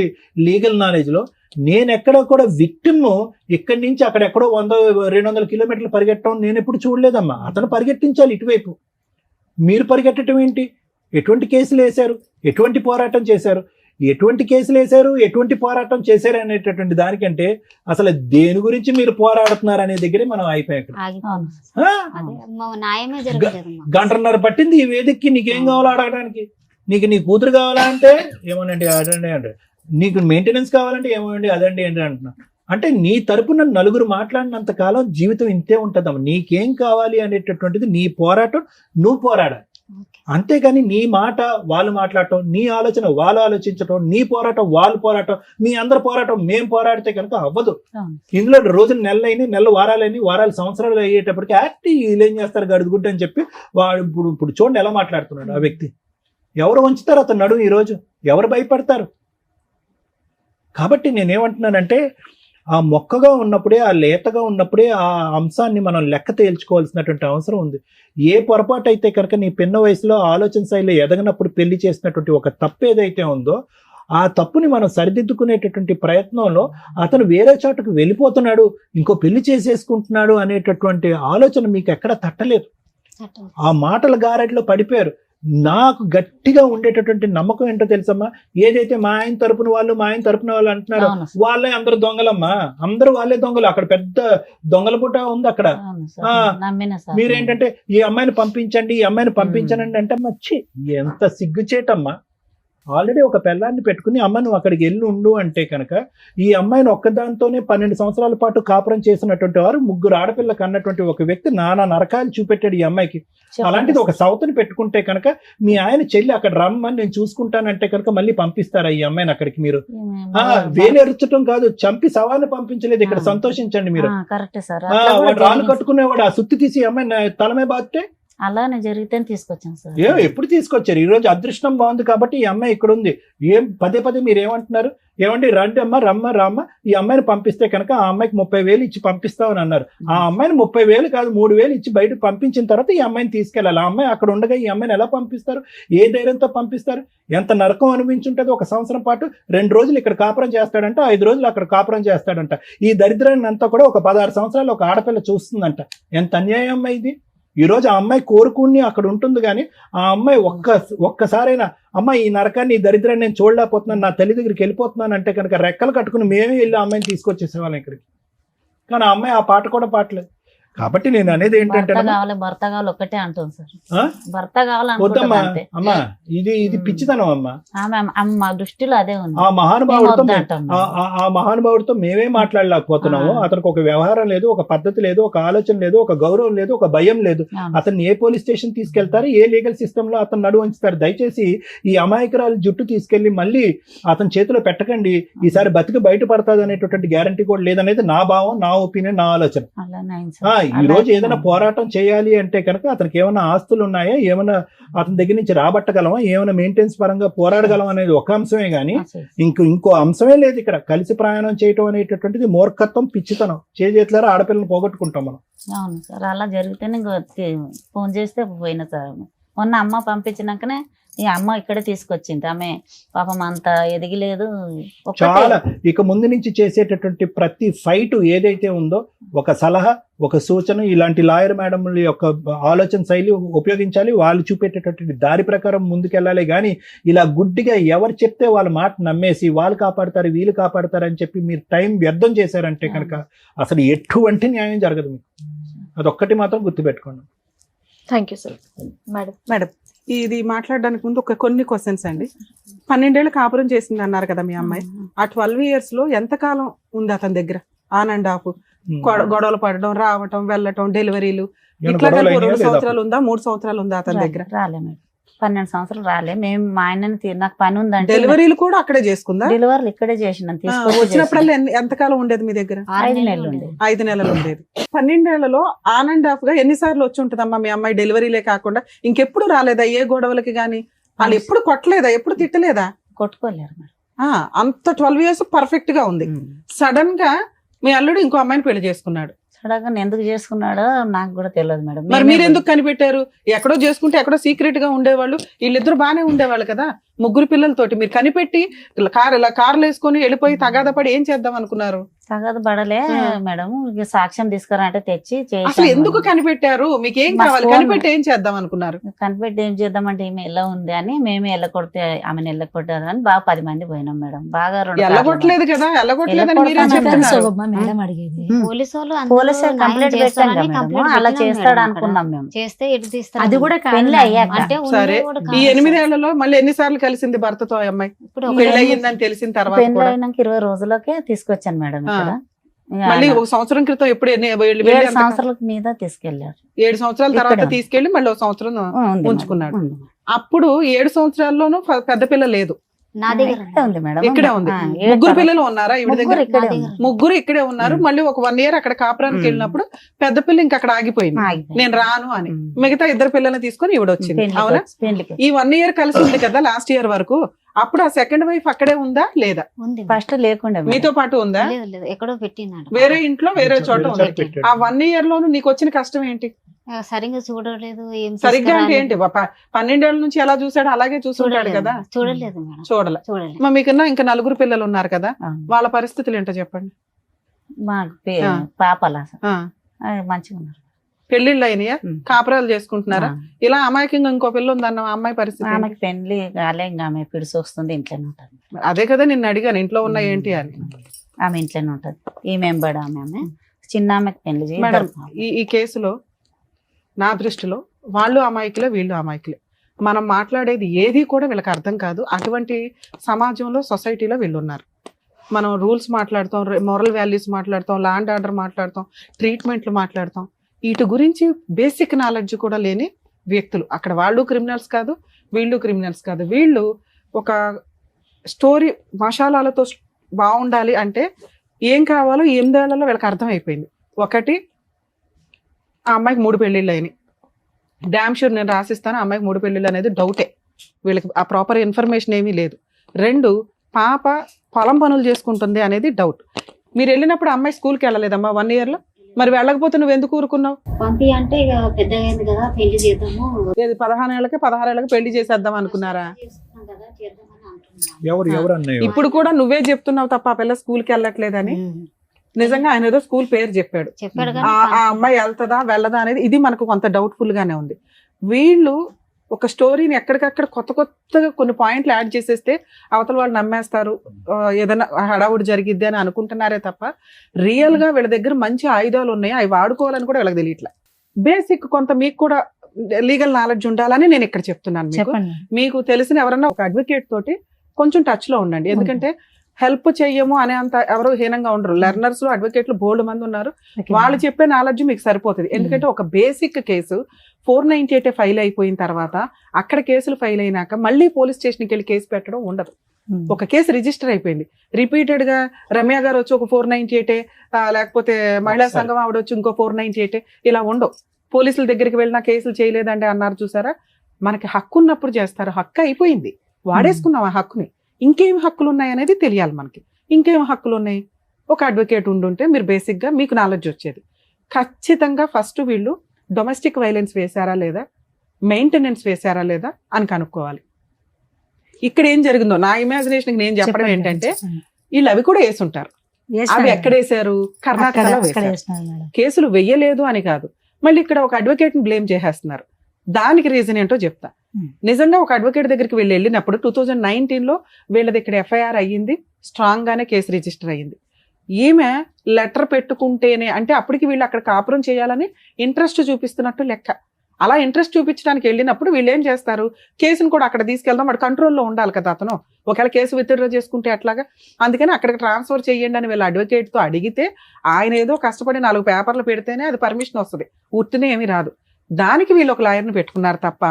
లీగల్ నాలెడ్జ్లో నేను ఎక్కడ కూడా విక్టిమ్ ఇక్కడి నుంచి అక్కడెక్కడో 100-200 కిలోమీటర్లు పరిగెట్టడం నేను ఎప్పుడు చూడలేదమ్మా. అతను పరిగెట్టించాలి ఇటువైపు, మీరు పరిగెట్టడం ఏంటి? ఎటువంటి కేసులు వేశారు, ఎటువంటి పోరాటం చేశారు, ఎటువంటి కేసులు వేశారు, ఎటువంటి పోరాటం చేశారు అనేటటువంటి దానికంటే అసలు దేని గురించి మీరు పోరాడుతున్నారు అనే దగ్గరే మనం అయిపోయాం. న్యాయమే జరగలేదమ్మా. గంటన్నర పట్టింది ఈ వేదికకి. నీకేం కావాలో అడగడానికి. నీకు నీ కూతురు కావాలా అంటే ఏమోనండి అదండి అంటే, నీకు మెయింటెనెన్స్ కావాలంటే ఏమోనండి అదండి ఏంటి అంటున్నా. అంటే నీ తరపున నలుగురు మాట్లాడినంత కాలం జీవితం ఇంతే ఉంటుందమ్మా. నీకేం కావాలి అనేటటువంటిది నీ పోరాటం నువ్వు పోరాడాలి. అంతేగాని నీ మాట వాళ్ళు మాట్లాడటం, నీ ఆలోచన వాళ్ళు ఆలోచించటం, నీ పోరాటం వాళ్ళు పోరాటం, మీ అందరు పోరాటం మేము పోరాడితే కనుక అవ్వదు. ఇందులో రోజులు నెలలు వారాలు సంవత్సరాలు అయ్యేటప్పటికి వీళ్ళు ఏం చేస్తారు గడుగుడ్డ అని చెప్పి వాడు ఇప్పుడు చూడండి ఎలా మాట్లాడుతున్నాడు ఆ వ్యక్తి. ఎవరు వంచుతారు అతను నడుము ఈరోజు? ఎవరు భయపడతారు? కాబట్టి నేనేమంటున్నానంటే ఆ మొక్కగా ఉన్నప్పుడే, ఆ లేతగా ఉన్నప్పుడే ఆ అంశాన్ని మనం లెక్క తేల్చుకోవాల్సినటువంటి అవసరం ఉంది. ఏ పొరపాటు అయితే కనుక నీ పిన్న వయసులో ఆలోచన శైలిలో ఎదగనప్పుడు పెళ్లి చేసినటువంటి ఒక తప్పు ఏదైతే ఉందో ఆ తప్పుని మనం సరిదిద్దుకునేటటువంటి ప్రయత్నంలో అతను వేరే చోటకు వెళ్ళిపోతున్నాడు, ఇంకో పెళ్లి చేసేసుకుంటున్నాడు అనేటటువంటి ఆలోచన మీకు ఎక్కడ తట్టలేదు. ఆ మాటల గారడిలో పడిపోయారు. నాకు గట్టిగా ఉండేటటువంటి నమ్మకం ఏంటో తెలుసమ్మా, ఏదైతే మా ఆయన తరపున వాళ్ళు అంటున్నారు వాళ్ళే అందరు దొంగలమ్మా, అందరూ వాళ్ళే దొంగలు. అక్కడ పెద్ద దొంగల పుట్ట ఉంది అక్కడ. మీరేంటంటే ఈ అమ్మాయిని పంపించండి అంటే మచ్చి ఎంత సిగ్గుచేటమ్మా. ఆల్రెడీ ఒక పిల్లాన్ని పెట్టుకుని అమ్మ నువ్వు అక్కడికి వెళ్ళి ఉండు అంటే కనుక ఈ అమ్మాయిని ఒక్కదాంతోనే 12 సంవత్సరాల పాటు కాపురం చేసినటువంటి వారు, 3 ఆడపిల్లలకు అన్నటువంటి ఒక వ్యక్తి నానా నరకాలు చూపెట్టాడు ఈ అమ్మాయికి. అలాంటిది ఒక సౌతని పెట్టుకుంటే కనుక మీ ఆయన చెల్లి అక్కడ రమ్మని నేను చూసుకుంటానంటే కనుక మళ్ళీ పంపిస్తారా ఈ అమ్మాయిని అక్కడికి? మీరు వేలెరుచడం కాదు, చంపి సవాన్ని పంపించలేదు. ఇక్కడ సంతోషించండి మీరు. వాడు రాళ్ళు కట్టుకునేవాడు ఆ సుత్తి తీసి అమ్మాయిని తలమే బాధితే అలానే జరిగితే తీసుకొచ్చాను సార్. ఎప్పుడు తీసుకొచ్చారు? ఈ రోజు అదృష్టం బాగుంది కాబట్టి ఈ అమ్మాయి ఇక్కడ ఉంది. పదే మీరు ఏమంటున్నారు? ఏమండి రండి అమ్మ రామ్మ ఈ అమ్మాయిని పంపిస్తే కనుక ఆ అమ్మాయికి 30,000 ఇచ్చి పంపిస్తామని అన్నారు. ఆ అమ్మాయిని 30,000 కాదు 3,000 ఇచ్చి బయటకు పంపించిన తర్వాత ఈ అమ్మాయిని తీసుకెళ్ళాలి. ఆ అమ్మాయి అక్కడ ఉండగా ఈ అమ్మాయిని ఎలా పంపిస్తారు? ఏ ధైర్యంతో పంపిస్తారు? ఎంత నరకం అనిపించుంటుంది. 1 సంవత్సరం పాటు 2 రోజులు ఇక్కడ కాపురం చేస్తాడంట, 5 రోజులు అక్కడ కాపురం చేస్తాడంట. ఈ దరిద్రాన్ని అంతా కూడా ఒక 16 సంవత్సరాలు ఒక ఆడపిల్ల చూస్తుందంట. ఎంత అన్యాయం అమ్మాయి ఇది. ఈ రోజు ఆ అమ్మాయి కోరుకుని అక్కడ ఉంటుంది, కానీ ఆ అమ్మాయి ఒక్కసారైనా అమ్మ ఈ నరకాన్ని ఈ దరిద్రాన్ని నేను చూడలేకపోతున్నాను, నా తల్లి దగ్గరికి వెళ్ళిపోతున్నాను అంటే కనుక రెక్కలు కట్టుకుని మేమే వెళ్ళి ఆ అమ్మాయిని తీసుకొచ్చేసేవాళ్ళం ఇక్కడికి. కానీ ఆ అమ్మాయి ఆ పాట కూడా పాటలేదు. కాబట్టి నేను అనేది ఏంటంటే భర్త కావాలి ఒక్కటే అంటుంది సార్. భర్త కావాలమ్మా. అమ్మా ఇది పిచ్చితనం అమ్మా. మా దృష్టిలో అదే ఉంది. ఆ మహానుభావుడితో మేమే మాట్లాడలేకపోతున్నాము. అతనికి ఒక వ్యవహారం లేదు, ఒక పద్ధతి లేదు, ఒక ఆలోచన లేదు, ఒక గౌరవం లేదు, ఒక భయం లేదు. అతన్ని ఏ పోలీస్ స్టేషన్ తీసుకెళ్తారు, ఏ లీగల్ సిస్టమ్ లో అతను నడువు ఉంచుతారు? దయచేసి ఈ అమాయకురాలు జుట్టు తీసుకెళ్లి మళ్ళీ అతని చేతిలో పెట్టకండి. ఈసారి బతికి బయటపడతాది అనేటటువంటి గ్యారంటీ కూడా లేదనేది నా భావం, నా ఒపీనియన్, నా ఆలోచన. ఈ రోజు ఏదైనా పోరాటం చేయాలి అంటే కనుక అతనికి ఏమైనా ఆస్తులు ఉన్నాయా, ఏమైనా అతని దగ్గర నుంచి రాబట్టగలమా, ఏమైనా మెయింటెనెన్స్ పరంగా పోరాడగలం అనేది ఒక అంశమే గానీ ఇంకో అంశమే లేదు ఇక్కడ. కలిసి ప్రయాణం చేయటం అనేటటువంటిది మూర్ఖత్వం, పిచ్చితనం. చేతులారా ఆడపిల్లని పోగొట్టుకుంటాం మనం. అవును సార్, అలా జరిగితేనే ఫోన్ చేస్తే పోయిన సార్. మొన్న అమ్మ పంపించినాకనే ఈ అమ్మ ఇక్కడే తీసుకొచ్చింది. ఆమె పాపం అంత ఎదిగిలేదు. చాలా ఇక ముందు నుంచి చేసేటటువంటి ప్రతి ఫైట్ ఏదైతే ఉందో ఒక సలహా, ఒక సూచన, ఇలాంటి లాయర్ మేడంల యొక్క ఆలోచన శైలి ఉపయోగించాలి. వాళ్ళు చూపేటటువంటి దారి ప్రకారం ముందుకెళ్ళాలి. కానీ ఇలా గుడ్డిగా ఎవరు చెప్తే వాళ్ళ మాట నమ్మేసి వాళ్ళు కాపాడతారు వీళ్ళు కాపాడతారు అని చెప్పి మీరు టైం వ్యర్థం చేశారంటే కనుక అసలు ఎటువంటి న్యాయం జరగదు మీకు. అదొక్కటి మాత్రం గుర్తుపెట్టుకోండి. Thank you sir. మేడం ఇది మాట్లాడడానికి ముందు కొన్ని క్వశ్చన్స్ అండి. 12 ఏళ్ళు కాపురం చేసింది అన్నారు కదా మీ అమ్మాయి. ఆ 12 years లో ఎంతకాలం ఉంది అతని దగ్గర? ఆన్ అండ్ ఆఫ్ గొడవలు పడడం, రావటం, వెళ్ళటం, డెలివరీలు ఏమైనా ఇట్లా గొడవలు కలిపి అయినాయా 2 లేదా? సంవత్సరాలు ఉందా 3 సంవత్సరాలు ఉందా అతని దగ్గర? రాలే మేడం, 12 సంవత్సరాలు రాలే. మేము మా ఆయనని నాకు పని ఉందంటే డెలివరీలు కూడా అక్కడే చేసుకుందా? డెలివరీలు ఇక్కడే చేసినాం. వచ్చినప్పుడల్లా ఎంతకాలం ఉండేది మీ దగ్గర? 5 నెలలు ఉండేది. 5 నెలలు ఉండేది. 12 ఏళ్లలో ఆన్ అండ్ ఆఫ్ గా ఎన్నిసార్లు వచ్చి ఉంటుందమ్మా మీ అమ్మాయి డెలివరీలే కాకుండా? ఇంకెప్పుడు రాలేదా ఏ గొడవలకి గానీ? వాళ్ళు ఎప్పుడు కొట్టలేదా, ఎప్పుడు తిట్టలేదా? కొట్టుకోలేరు మేడం. అంత 12 years పర్ఫెక్ట్ గా ఉంది. సడన్ గా మీ అల్లుడు ఇంకో అమ్మాయిని పెళ్లి చేసుకున్నాడు. సడన్ ఎందుకు చేసుకున్నాడో నాకు కూడా తెలియదు మేడం. మరి మీరు ఎందుకు కనిపెట్టారు? ఎక్కడో చేసుకుంటే ఎక్కడో సీక్రెట్ గా ఉండేవాళ్ళు, వీళ్ళిద్దరు బానే ఉండేవాళ్ళు కదా 3 పిల్లలతోటి. మీరు కనిపెట్టి కార్లు వేసుకొని వెళ్ళిపోయి తగాద పడి ఏం చేద్దాం అనుకున్నారు? తగద పడలే మేడం. ఇక సాక్ష్యం తీసుకురంటే తెచ్చి అసలు ఎందుకు కనిపెట్టారు? మీకు ఏం మా కావాలి? ఫోన్ కనిపెట్టి ఏం చేద్దాం అనుకున్నారు? కనిపెట్టి ఏం చేద్దామంటే ఈమె ఎలా ఉంది అని మేమే ఎల్లకొడితే ఆమెను ఎల్లకొట్టారు అని బాగా 10 మంది పోయినాం మేడం. బాగా 2 ఎల్లగొట్టలేదు కదా, ఎల్లగొట్టలేదని మీరే ఎల్లగొడతాను చెప్తున్నారు. శోభమ్మ మేడం అడిగేది. పోలీసు వాళ్ళు పోలీసు అందరూ కంప్లైంట్ న్యాయం పెట్టాం చేస్తారని కదా కంప్లైంట్ మేడం. అలా పెట్టినాం చేస్తాడు మేడం అనుకున్నాం అక్కడ. మేము. చేస్తే ఎటు తీస్తారు? అది కూడా కాదు పెళ్ళి నాన్న. అయ్యాక. అంటే సరే, ఉండేవాడు ఈ కాదు 8 అసలు. ఏళ్లలో మళ్ళీ ఎన్నిసార్లు కలిసింది భర్తతో ఆ అమ్మాయి? ఇప్పుడు పెళ్లి ఒక అయ్యిందని తెలిసిన తర్వాత పెళ్ళి కూడా అయినాక 20 రోజులకే తీసుకొచ్చాను మేడం ఇక్కడ. ఇక మళ్ళీ ఆయన 1 సంవత్సరం క్రితం ఎప్పుడు 7 సంవత్సరాల మీద తీసుకెళ్లారు. 7 సంవత్సరాల తర్వాత ఇక్కడ. తీసుకెళ్లి మళ్ళీ 1 సంవత్సరం ఉంది మేడం, ఉంచుకున్నాడు. ఉంది. అప్పుడు 7 సంవత్సరాల్లోనూ పెద్ద పిల్ల లేదు, నా దగ్గర ఇక్కడే ఉంది మేడం. ఇక్కడే ఉంది. 7 ముగ్గురు పిల్లలు ఉన్నారా ఈవిడ దగ్గర? ముగ్గురు ఇక్కడే నా ఉన్నారు. దగ్గర. ముగ్గురు ఇక్కడే ఉన్నారు. మళ్ళీ ఒక 1 year అక్కడ కాపురానికి వెళ్ళినప్పుడు పెద్ద పిల్ల ఇంకా అక్కడ ఆగిపోయింది, ఆగిపోయింది. నేను రాను అని. మిగతా 2 పిల్లల్ని తీసుకొని ఈవిడ వచ్చింది, పెళ్ళికి అవునా? వచ్చి- పెళ్ళికి ఈ 1 year కలిసి ఉంది కదా లాస్ట్ ఇయర్ వరకు. అప్పుడు ఆ సెకండ్ వైఫ్ అక్కడే ఉందా లేదా? ఉంది. ఫస్ట్ లేకుండా మేడం. మీతో పాటు ఉందా? లేదు లేదు ఎక్కడో పెట్టినాడు. వేరే ఇంట్లో వేరే చోట ఉంది. పెట్టాడు. ఆ 1 year లోను నీకు వచ్చిన కష్టం ఏంటి? సరిగ్గా చూడలేదు, ఏం సరిగ్గా అంటే తీసుకురాలేదు. ఏంటి? 12 ఏళ్ల నుంచి ఎలా చూసాడో అలాగే చూసుంటాడు చూడలేదు కదా. చూడలేదు మేడం, చూడలే. చూడలేదు. మరి మీకన్నా ఇంకా 4 పిల్లలు ఉన్నారు కదా, అవును. వాళ్ళ పరిస్థితులు ఏంటో చెప్పండి. మాకు ఆ. పాపలా ఆ, మంచిగా ఉన్నారు. పెళ్లిళ్ళు అయినాయా? ఉం. కాపురాలు చేసుకుంటున్నారా? ఆ. ఇలా అమాయకంగా ఇంకో పిల్ల ఉందన్న ఆ అమ్మాయి పరిస్థితి ఏంటి? ఆమెకి పెళ్లి కాలే, ఇంకా ఆమె పిడిసి వస్తుంది, ఇంట్లోనే ఉంటుంది. అదే కదా నిన్ను అడిగాను, ఇంట్లో ఉన్న ఏంటి అని. ఆమె ఇంట్లోనే ఉంటది. ఈ మెంబర్ ఆమె చిన్న ఆమెకి పెళ్లి చేయి. మేడం, ఇద్దరు ఈ కేసులో నా దృష్టిలో వాళ్ళు అమాయకులే, వీళ్ళు అమాయకులే. మనం మాట్లాడేది ఏది కూడా వీళ్ళకి అర్థం కాదు. అటువంటి సమాజంలో, సొసైటీలో వీళ్ళు ఉన్నారు. మనం రూల్స్ మాట్లాడతాం, మోరల్ వాల్యూస్ మాట్లాడతాం, ల్యాండ్ ఆర్డర్ మాట్లాడతాం, ట్రీట్మెంట్లు మాట్లాడతాం. వీటి గురించి బేసిక్ నాలెడ్జ్ కూడా లేని వ్యక్తులు అక్కడ. వాళ్ళు క్రిమినల్స్ కాదు, వీళ్ళు క్రిమినల్స్ కాదు. వీళ్ళు ఒక స్టోరీ మసాలాలతో బాగుండాలి అంటే ఏం కావాలో 8 ఏళ్లలో వీళ్ళకి అర్థమైపోయింది. ఒకటి, ఆ అమ్మాయికి 3 పెళ్ళిళ్ళు అయినాయి. డ్యామ్ షూర్ నేను రాసిస్తాను, ఆ అమ్మాయికి 3 పెళ్ళిళ్ళు అనేది డౌటే. వీళ్ళకి ఆ ప్రాపర్ ఇన్ఫర్మేషన్ ఏమీ లేదు. 2, పాప పొలం పనులు చేసుకుంటుంది అనేది డౌట్. మీరు వెళ్ళినప్పుడు అమ్మాయి స్కూల్కి వెళ్ళలేదమ్మా 1 year లో? మరి వెళ్ళకపోతే నువ్వు ఎందుకు ఊరుకున్నావు? పంపి అంటే ఇక పెద్దగా అయింది కదా, పెళ్లి చేద్దాము. 15 ఏళ్ళకి 16 ఏళ్ళకి పెళ్లి చేసేద్దాం అనుకున్నారా? చేసుకున్నాం కదా, చేద్దామని అంటున్నాం. ఎవరు అన్నయ్య? ఇప్పుడు కూడా నువ్వే చెప్తున్నావు తప్ప ఆ పిల్ల స్కూల్కి వెళ్ళట్లేదని. నిజంగా ఆయన ఏదో స్కూల్ పేరు చెప్పాడు. చెప్పాడు ఆ అమ్మాయి వెళ్తుందా వెళ్ళదా అనేది ఇది మనకు కొంత డౌట్ఫుల్ గానే ఉంది. వీళ్ళు ఒక స్టోరీని ఎక్కడికక్కడ కొత్తగా కొన్ని పాయింట్లు యాడ్ చేసేస్తే అవతల వాళ్ళు నమ్మేస్తారు, ఏదైనా హడావుడి జరిగిద్ది అని అనుకుంటున్నారే తప్ప రియల్ గా వీళ్ళ దగ్గర మంచి ఆయుధాలు ఉన్నాయి, అవి వాడుకోవాలని కూడా వీళ్ళకి తెలియట్లే. బేసిక్ కొంత మీకు కూడా లీగల్ నాలెడ్జ్ ఉండాలని నేను ఇక్కడ చెప్తున్నాను. మీకు చెప్పండి. మీకు తెలిసిన ఎవరన్నా ఒక అడ్వకేట్ తోటి కొంచెం టచ్ లో ఉండండి. ఎందుకంటే హెల్ప్ చెయ్యము అనే అంత ఎవరు హీనంగా ఉండరు. లెర్నర్స్ లో అడ్వకేట్లు బోల్డ్ మంది ఉన్నారు. ఓకే. వాళ్ళు చెప్పే నాలెడ్జ్ మీకు సరిపోతుంది. ఎందుకంటే ఒక బేసిక్ కేసు 498 ఫైల్ అయిపోయిన తర్వాత అక్కడ కేసులు ఫైల్ అయినాక మళ్ళీ పోలీస్ స్టేషన్కి వెళ్ళి కేసు పెట్టడం ఉండదు. ఉమ్. ఒక కేసు రిజిస్టర్ అయిపోయింది, రిపీటెడ్ గా రమ్య గారు వచ్చి ఒక 498 లేకపోతే మహిళా సంఘం ఆవిడ వచ్చి ఇంకో 498 ఇలా ఉండవు. పోలీసుల దగ్గరికి వెళ్ళినా కేసులు చేయలేదండి అన్నారు చూసారా. మనకి హక్కు ఉన్నప్పుడు చేస్తారు. హక్కు అయిపోయింది, వాడేసుకున్నాం ఆ హక్కుని. ఇంకేం హక్కులు ఉన్నాయి అనేది తెలియాలి మనకి. ఇంకేం హక్కులు ఉన్నాయి? ఒక అడ్వకేట్ ఉండుంటే మీరు బేసిక్ గా మీకు నాలెడ్జ్ వచ్చేది. ఖచ్చితంగా ఫస్ట్ వీళ్ళు డొమెస్టిక్ వైలెన్స్ వేశారా లేదా, మెయింటెనెన్స్ వేశారా లేదా అని కనుక్కోవాలి. ఇక్కడ ఏం జరిగిందో నా ఇమాజినేషన్ నేను చెప్పడం చెప్పండి. ఏంటంటే చెప్పండి. వీళ్ళు అవి కూడా వేసుంటారు. వేసినారు. అవి ఎక్కడ వేశారు? కర్ణాటకలో అక్కడ వేశారు. వేసినారు మేడం. కేసులు వెయ్యలేదు అని కాదు, మళ్ళీ ఇక్కడ ఒక అడ్వకేట్ ని బ్లేమ్ చేసేస్తున్నారు. దానికి రీజన్ ఏంటో చెప్తా. నిజంగా ఒక అడ్వకేట్ దగ్గరికి వెళ్ళినప్పుడు 2019లో వీళ్ళది ఇక్కడ ఎఫ్ఐఆర్ అయ్యింది, స్ట్రాంగ్ గానే కేసు రిజిస్టర్ అయ్యింది. ఈమె లెటర్ పెట్టుకుంటేనే అంటే అప్పటికి వీళ్ళు అక్కడ కాపురం చేయాలని ఇంట్రెస్ట్ చూపిస్తున్నట్టు లెక్క. అలా ఇంట్రెస్ట్ చూపించడానికి వెళ్ళినప్పుడు వీళ్ళు ఏం చేస్తారు, కేసును కూడా అక్కడ తీసుకెళ్దాం, వాడు కంట్రోల్లో ఉండాలి కదా అతను. ఒకవేళ కేసు విత్డ్రా చేసుకుంటే అట్లాగా, అందుకని అక్కడికి ట్రాన్స్ఫర్ చేయండి అని వీళ్ళు అడ్వకేట్తో అడిగితే ఆయన ఏదో కష్టపడి 4 పేపర్లు పెడితేనే అది పర్మిషన్ వస్తుంది, ఉట్టినే ఏమీ రాదు. దానికి వీళ్ళు ఒక లాయర్ని పెట్టుకున్నారు తప్ప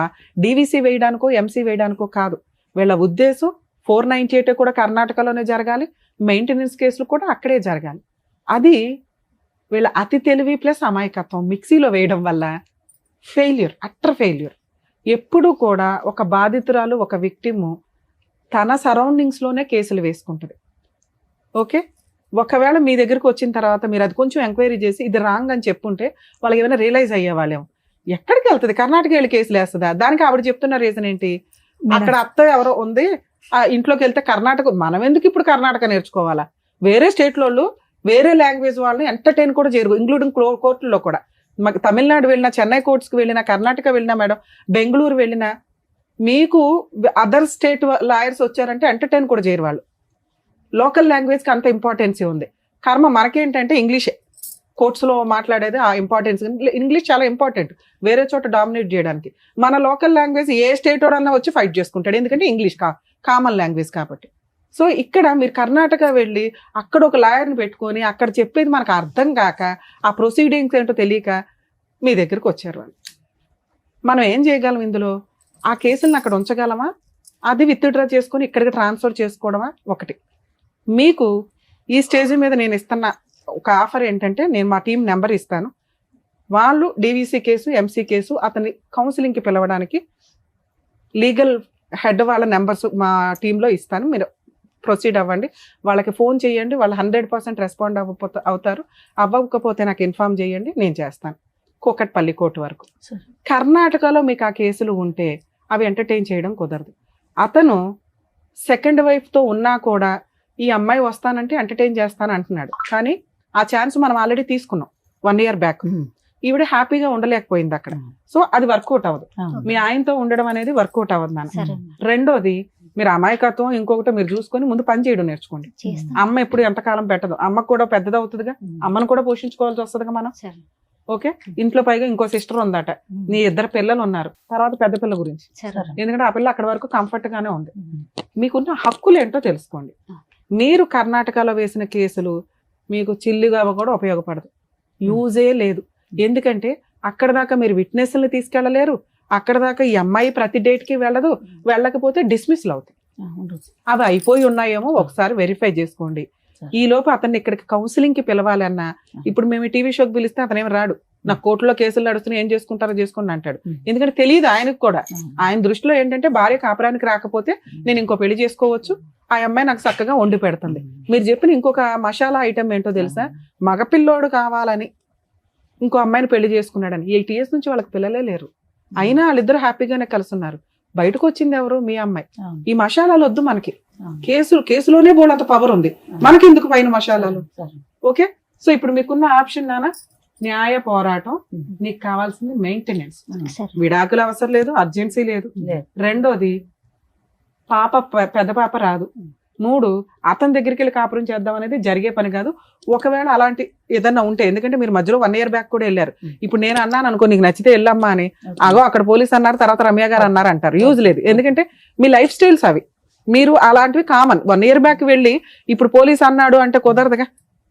డీవీసీ వేయడానికో ఎంసీ వేయడానికో కాదు. వీళ్ళ ఉద్దేశం 498 కూడా కర్ణాటకలోనే జరగాలి, మెయింటెనెన్స్ కేసులు కూడా అక్కడే జరగాలి. అది వీళ్ళ అతి తెలివి ప్లస్ అమాయకత్వం మిక్సీలో వేయడం వల్ల ఫెయిల్యూర్, అట్టర్ ఫెయిల్యూర్. ఎప్పుడు కూడా ఒక బాధితురాలు, ఒక విక్టిము తన సరౌండింగ్స్లోనే కేసులు వేసుకుంటుంది. ఓకే, ఒకవేళ మీ దగ్గరకు వచ్చిన తర్వాత మీరు అది కొంచెం ఎంక్వైరీ చేసి ఇది రాంగ్ అని చెప్పుంటే వాళ్ళకి ఏమైనా రియలైజ్ అయ్యేవాళ్ళేమో. ఎక్కడికి వెళ్తుంది, కర్ణాటక వెళ్ళి కేసులు వేస్తుందా? దానికి ఆవిడ చెప్తున్న రీజన్ ఏంటి, అక్కడ అత్త ఎవరో ఉంది, ఆ ఇంట్లోకి వెళ్తే కర్ణాటక, మనం ఎందుకు ఇప్పుడు కర్ణాటక నేర్చుకోవాలా? వేరే స్టేట్లో వాళ్ళు వేరే లాంగ్వేజ్ వాళ్ళని ఎంటర్టైన్ కూడా చేయరు, ఇంక్లూడింగ్ కోర్టుల్లో కూడా. మాకు తమిళనాడు వెళ్ళినా, చెన్నై కోర్ట్స్కి వెళ్ళినా, కర్ణాటక వెళ్ళినా మేడం, బెంగళూరు వెళ్ళినా, మీకు అదర్ స్టేట్ లాయర్స్ వచ్చారంటే ఎంటర్టైన్ కూడా చేయరు వాళ్ళు. లోకల్ లాంగ్వేజ్కి అంత ఇంపార్టెన్సీ ఉంది. కర్మ మనకేంటంటే ఇంగ్లీషే కోర్ట్స్లో మాట్లాడేది, ఆ ఇంపార్టెన్స్. ఇంగ్లీష్ చాలా ఇంపార్టెంట్ వేరే చోట డామినేట్ చేయడానికి. మన లోకల్ లాంగ్వేజ్ ఏ స్టేట్ వాడన్నా వచ్చి ఫైట్ చేసుకుంటాడు, ఎందుకంటే ఇంగ్లీష్ కామన్ లాంగ్వేజ్ కాబట్టి. సో ఇక్కడ మీరు కర్ణాటక వెళ్ళి అక్కడ ఒక లాయర్ని పెట్టుకొని అక్కడ చెప్పేది మనకు అర్థం కాక, ఆ ప్రొసీడింగ్స్ ఏంటో తెలియక మీ దగ్గరకు వచ్చారు వాళ్ళు. మనం ఏం చేయగలం ఇందులో? ఆ కేసులను అక్కడ ఉంచగలమా, అది విత్డ్రా చేసుకొని ఇక్కడికి ట్రాన్స్ఫర్ చేసుకోవడమా? ఒకటి. మీకు ఈ స్టేజ్ మీద నేను ఇస్తున్న ఒక ఆఫర్ ఏంటంటే, నేను మా టీం నెంబర్ ఇస్తాను, వాళ్ళు డీవీసీ కేసు, ఎంసీ కేసు అతని కౌన్సిలింగ్కి పిలవడానికి లీగల్ హెడ్ వాళ్ళ నెంబర్స్ మా టీంలో ఇస్తాను, మీరు ప్రొసీడ్ అవ్వండి. వాళ్ళకి ఫోన్ చేయండి, వాళ్ళు 100% రెస్పాండ్ అవుతారు. అవ్వకపోతే నాకు ఇన్ఫామ్ చేయండి, నేను చేస్తాను. కూకట్పల్లి కోర్టు వరకు. కర్ణాటకలో మీకు ఆ కేసులు ఉంటే అవి ఎంటర్టైన్ చేయడం కుదరదు. అతను సెకండ్ వైఫ్తో ఉన్నా కూడా ఈ అమ్మాయి వస్తానంటే ఎంటర్టైన్ చేస్తాను అంటున్నాడు, కానీ ఆ ఛాన్స్ మనం ఆల్రెడీ తీసుకున్నాం 1 year బ్యాక్. ఈవిడ హ్యాపీగా ఉండలేకపోయింది అక్కడ. సో అది వర్కౌట్ అవ్వదు, మీ ఆయనతో ఉండడం అనేది వర్కౌట్ అవ్వదు నాన్న. రెండోది, మీరు అమాయకత్వం ఇంకొకటి మీరు చూసుకొని ముందు పని చేయడం నేర్చుకోండి. అమ్మ ఎప్పుడు ఎంతకాలం పెట్టదు, అమ్మకు కూడా పెద్దది అవుతుందిగా, అమ్మను కూడా పోషించుకోవాల్సి వస్తుందిగా మనం. ఓకే, ఇంట్లో పైగా ఇంకో సిస్టర్ ఉందట, నీ 2 పిల్లలు ఉన్నారు, తర్వాత పెద్ద పిల్ల గురించి, ఎందుకంటే ఆ పిల్ల అక్కడ వరకు కంఫర్ట్ గానే ఉంది. మీకున్న హక్కులు ఏంటో తెలుసుకోండి. మీరు కర్ణాటకలో వేసిన కేసులు మీకు చిల్లుగా కూడా ఉపయోగపడదు, యూజే లేదు. ఎందుకంటే అక్కడ దాకా మీరు విట్నెస్ని తీసుకెళ్ళలేరు, అక్కడ దాకా ఈ అమ్మాయి ప్రతి డేట్కి వెళ్ళదు, వెళ్ళకపోతే డిస్మిస్లు అవుతాయి. అవి అయిపోయి ఉన్నాయేమో ఒకసారి వెరిఫై చేసుకోండి. ఈ లోపు అతన్ని ఇక్కడికి కౌన్సిలింగ్కి పిలవాలన్నా, ఇప్పుడు మేము టీవీ షోకి పిలిస్తే అతను ఏమి రాడు, నాకు కోర్టులో కేసులు నడుస్తున్నాయి, ఏం చేసుకుంటారో చేసుకోండి అంటాడు. ఎందుకంటే తెలియదు ఆయనకు కూడా. ఆయన దృష్టిలో ఏంటంటే భార్య కాపురానికి రాకపోతే నేను ఇంకో పెళ్లి చేసుకోవచ్చు, ఆ అమ్మాయి నాకు చక్కగా వండి పెడుతుంది. మీరు చెప్పిన ఇంకొక మసాలా ఐటమ్ ఏంటో తెలుసా, మగపిల్లోడు కావాలని ఇంకో అమ్మాయిని పెళ్లి చేసుకున్నాడని. 8 years నుంచి వాళ్ళకి పిల్లలే లేరు, అయినా వాళ్ళిద్దరు హ్యాపీగానే కలిసి ఉన్నారు. బయటకు వచ్చింది ఎవరు? మీ అమ్మాయి. ఈ మసాలాలు వద్దు మనకి, కేసులోనే బోలంత పవర్ ఉంది, మనకి ఎందుకు పైన మసాలాలు? ఓకే, సో ఇప్పుడు మీకున్న ఆప్షన్ నాన్న న్యాయ పోరాటం. నీకు కావాల్సింది మెయింటెనెన్స్, విడాకులు అవసరం లేదు, అర్జెన్సీ లేదు. రెండోది, పాప పెద్ద పాప రాదు. 3, అతని దగ్గరికి వెళ్ళి కాపురం చేద్దాం అనేది జరిగే పని కాదు. ఒకవేళ అలాంటి ఏదన్నా ఉంటే, ఎందుకంటే మీరు మధ్యలో 1 year బ్యాక్ కూడా వెళ్ళారు. ఇప్పుడు నేను అన్నాను అనుకో, నీకు నచ్చితే వెళ్ళమ్మా అని, అగో అక్కడ పోలీస్ అన్నారు, తర్వాత రమ్య గారు అన్నారు అంటారు. యూజ్ లేదు, ఎందుకంటే మీ లైఫ్ స్టైల్స్ అవి. మీరు అలాంటివి కామన్. 1 year బ్యాక్ వెళ్ళి ఇప్పుడు పోలీస్ అన్నాడు అంటే కుదరదుగా.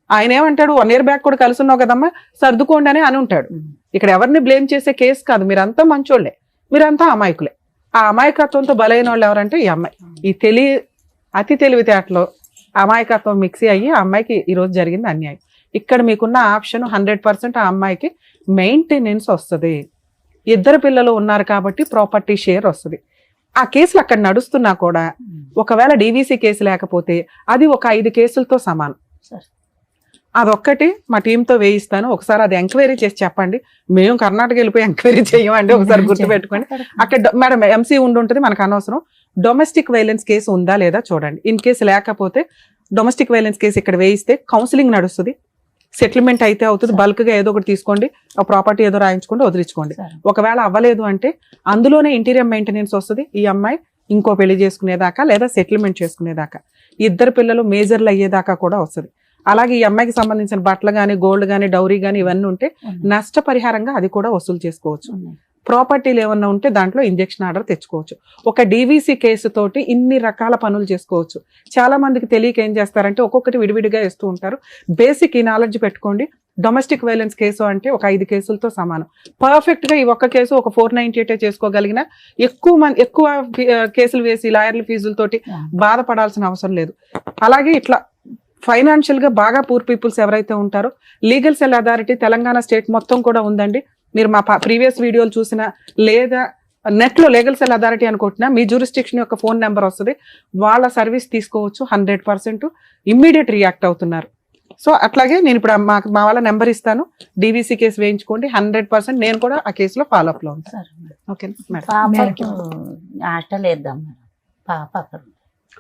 ఆయన ఏమంటాడు, 1 year బ్యాక్ కూడా కలిసి ఉన్నావు కదమ్మా, సర్దుకోండి అని ఉంటాడు. ఇక్కడ ఎవరిని బ్లేమ్ చేసే కేసు కాదు, మీరంతా మంచోళ్లే, మీరంతా అమాయకులే. ఆ అమాయకత్వంతో బలైన వాళ్ళు ఎవరంటే ఈ అమ్మాయి. ఈ అతి తెలివితేటలో అమాయకత్వం మిక్సీ అయ్యి ఆ అమ్మాయికి ఈరోజు జరిగింది అన్యాయం. ఇక్కడ మీకున్న ఆప్షన్ 100% ఆ అమ్మాయికి మెయింటెనెన్స్ వస్తుంది. 2 పిల్లలు ఉన్నారు కాబట్టి ప్రాపర్టీ షేర్ వస్తుంది. ఆ కేసులు అక్కడ నడుస్తున్నా కూడా ఒకవేళ డీవీసీ కేసు లేకపోతే అది ఒక 5 కేసులతో సమానం. అదొక్కటి మా టీంతో వేయిస్తాను, ఒకసారి అది ఎంక్వైరీ చేసి చెప్పండి. మేము కర్ణాటక వెళ్ళిపోయి ఎంక్వైరీ చేయమండి, ఒకసారి గుర్తుపెట్టుకోండి. అక్కడ మేడం ఎంసీ ఉంటుంది, మనకు అనవసరం. డొమెస్టిక్ వైలెన్స్ కేసు ఉందా లేదా చూడండి. ఇన్ కేసు లేకపోతే డొమెస్టిక్ వైలెన్స్ కేసు ఇక్కడ వేయిస్తే కౌన్సిలింగ్ నడుస్తుంది, సెటిల్మెంట్ అయితే అవుతుంది. బల్క్ గా ఏదో ఒకటి తీసుకోండి, ఆ ప్రాపర్టీ ఏదో రాయించుకోండి, వదిలించుకోండి. ఒకవేళ అవ్వలేదు అంటే అందులోనే ఇంటీరియర్ మెయింటెనెన్స్ వస్తుంది. ఈ అమ్మాయి ఇంకో పెళ్లి చేసుకునేదాకా లేదా సెటిల్మెంట్ చేసుకునేదాకా, 2 పిల్లలు మేజర్లు అయ్యేదాకా కూడా వస్తుంది. అలాగే ఈ అమ్మాయికి సంబంధించిన బట్టలు కానీ, గోల్డ్ కానీ, డౌరీ కానీ ఇవన్నీ ఉంటే నష్టపరిహారంగా అది కూడా వసూలు చేసుకోవచ్చు. ప్రాపర్టీలు ఏమన్నా ఉంటే దాంట్లో ఇంజెక్షన్ ఆర్డర్ తెచ్చుకోవచ్చు. ఒక డీవీసీ కేసు తోటి ఇన్ని రకాల పనులు చేసుకోవచ్చు. చాలా మందికి తెలియక ఏం చేస్తారంటే ఒక్కొక్కటి విడివిడిగా ఇస్తూ ఉంటారు. బేసిక్ ఈ నాలెడ్జ్ పెట్టుకోండి. డొమెస్టిక్ వైలెన్స్ కేసు అంటే ఒక 5 కేసులతో సమానం. పర్ఫెక్ట్ గా ఈ ఒక్క కేసు ఒక 498 చేసుకోగలిగిన ఎక్కువ కేసులు వేసి లాయర్ల ఫీజులతోటి బాధపడాల్సిన అవసరం లేదు. అలాగే ఇట్లా ఫైనాన్షియల్ గా బాగా పూర్ పీపుల్స్ ఎవరైతే ఉంటారో legal cell authority Telangana state మొత్తం కూడా ఉందండి. మీరు మా ప్రీవియస్ వీడియోలు చూసినా లేదా నెట్ లో లీగల్ సెల్ అథారిటీ అనుకుంటున్నా మీ జ్యూరిస్డిక్షన్ యొక్క ఫోన్ నెంబర్ వస్తుంది. వాళ్ళ సర్వీస్ తీసుకోవచ్చు. 100% ఇమ్మీడియట్ రియాక్ట్ అవుతున్నారు. సో అట్లాగే నేను ఇప్పుడు మా వాళ్ళ నెంబర్ ఇస్తాను. డీవీసీ కేసు వేయించుకోండి. 100% నేను కూడా ఆ కేసులో ఫాలో అప్ లో ఉంటాను. Okay madam. పాపకు హాస్టల్ వేద్దాం మేడం. పాప అక్కడ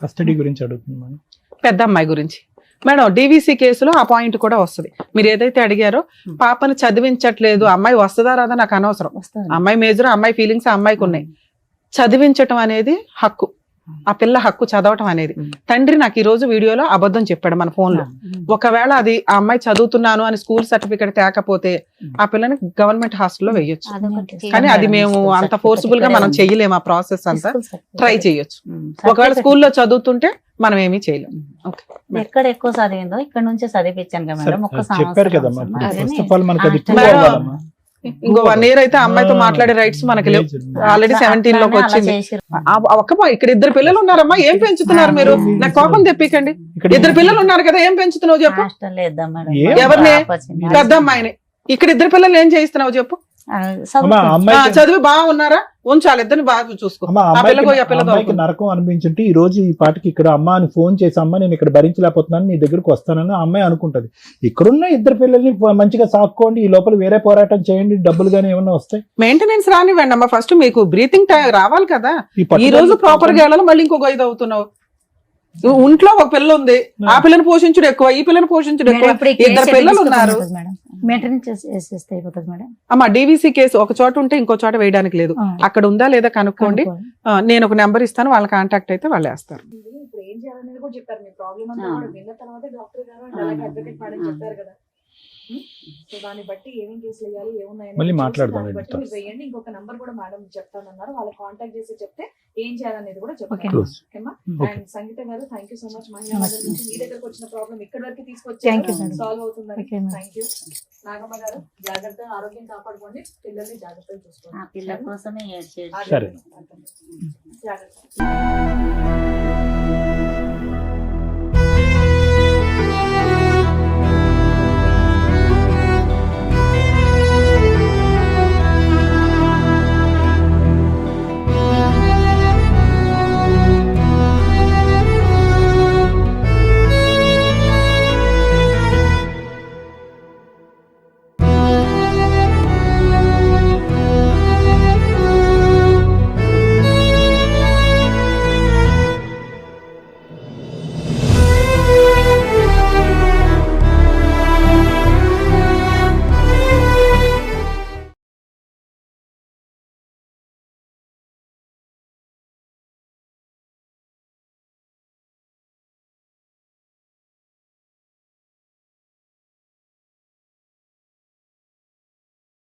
కస్టడీ గురించి అడుగుతున్నాను. పెద్ద అమ్మాయి గురించి మేడం డీవీసీ కేసులో ఆ పాయింట్ కూడా వస్తుంది. మీరు ఏదైతే అడిగారో పాపని చదివించట్లేదు, అమ్మాయి వస్తుందా రాదా నాకు అనవసరం. అమ్మాయి మేజర్, అమ్మాయి ఫీలింగ్స్ అమ్మాయికి ఉన్నాయి. చదివించటం అనేది హక్కు. ఆ పిల్ల హక్కు చదవటం అనేది. తండ్రి నాకు ఈ రోజు వీడియోలో అబద్ధం చెప్పాడు మన ఫోన్ లో. ఒకవేళ అది ఆ అమ్మాయి చదువుతున్నాను అని స్కూల్ సర్టిఫికేట్ తేకపోతే ఆ పిల్లని గవర్నమెంట్ హాస్టల్లో వేయొచ్చు. కానీ అది మేము అంత ఫోర్స్ఫుల్ గా మనం చెయ్యలేము. ఆ ప్రాసెస్ అంతా ట్రై చేయొచ్చు. ఒకవేళ స్కూల్లో చదువుతుంటే మనం ఏమీ చేయలేము. ఎక్కడ ఎక్కువ చదివిందో ఇక్కడ నుంచే చదివించాను కదా మేడం. ఒక్క చెప్పారు కదమ్మా. ఫస్ట్ ఆఫ్ ఆల్ మనకి అది మేడం, ఇంకో 1 year అయితే అమ్మాయితో మాట్లాడే రైట్స్ మనకి లేవు. ఆల్రెడీ 17 లోకి వచ్చింది. ఇక్కడ 2 పిల్లలు ఉన్నారమ్మా, ఏం పెంచుతున్నారు మీరు? నాకు కోపం తెప్పికండి. 2 పిల్లలు ఉన్నారు కదా, ఏం పెంచుతున్నావు చెప్పు. ఎవరిని? పెద్ద అమ్మాయిని. ఇక్కడ 2 పిల్లలు ఏం చేయిస్తున్నావు చెప్పు. చదివి బాగున్నారా? ఉంచాలి, ఇద్దరిని బాగా చూసుకో. అమ్మాయికి నరకం అనిపించుంటే ఈ రోజు ఈ పాటికి ఇక్కడ అమ్మ అని ఫోన్ చేసి అమ్మ నేను ఇక్కడ భరించలేకపోతున్నాను నీ దగ్గరకు వస్తానని ఆ అమ్మాయి అనుకుంటది. ఇక్కడున్న 2 పిల్లల్ని మంచిగా సాక్కోండి, ఈ లోపల వేరే పోరాటం చేయండి, డబ్బులు గానీ ఏమన్నా వస్తాయి. మెయింటెనెన్స్ రానివ్వండి అమ్మా. ఫస్ట్ మీకు బ్రీతింగ్ రావాలి కదా. ఈ రోజు ప్రాపర్ గా వెళ్ళాలి, మళ్ళీ ఇంకొక 5 అవుతున్నావు. ఇంట్లో ఒక పిల్ల ఉంది, ఆ పిల్లని పోషించుడు ఎక్కువ, ఈ పిల్లని పోషించుడు ఎక్కువ. 2 పిల్లలు ఉన్నారు. అమ్మా డీవీసీ కేసు ఒక చోట ఉంటే ఇంకో చోట వేయడానికి లేదు. అక్కడ ఉందా లేదా కనుక్కోండి. నేను ఒక నెంబర్ ఇస్తాను, వాళ్ళ కాంటాక్ట్ అయితే వాళ్ళు వేస్తారు. ఏం చేయాలనేది కూడా చెప్పారు. మీ ప్రాబ్లం అంతా కూడా విన్న తర్వాత డాక్టర్ గారు అండ్ అలాగే అడ్వకేట్ మేడం చెప్పారు కదా. సో దాన్ని బట్టి ఏమేం కేసులు వేయాలి, మళ్ళీ మాట్లాడదాం. వేయండి. ఇంకొక నంబర్ కూడా మేడం చెప్తానన్నారు, వాళ్ళకి కాంటాక్ట్ చేసి చెప్తే ఏం చేయాలనేది కూడా చెప్తాను. అండ్ సంగీత గారు థ్యాంక్ యూ సో మచ్. మహిళా మండలి నుంచి మీ దగ్గరకు వచ్చిన ప్రాబ్లం ఇక్కడ వరకు తీసుకొచ్చి సాల్వ్ అవుతుందని థ్యాంక్ యూ. నాగమ్మ గారు జాగ్రత్త, ఆరోగ్యం కాపాడుకోండి, పిల్లల్ని జాగ్రత్తగా చూసుకోండి. పిల్లల కోసమే జాగ్రత్త.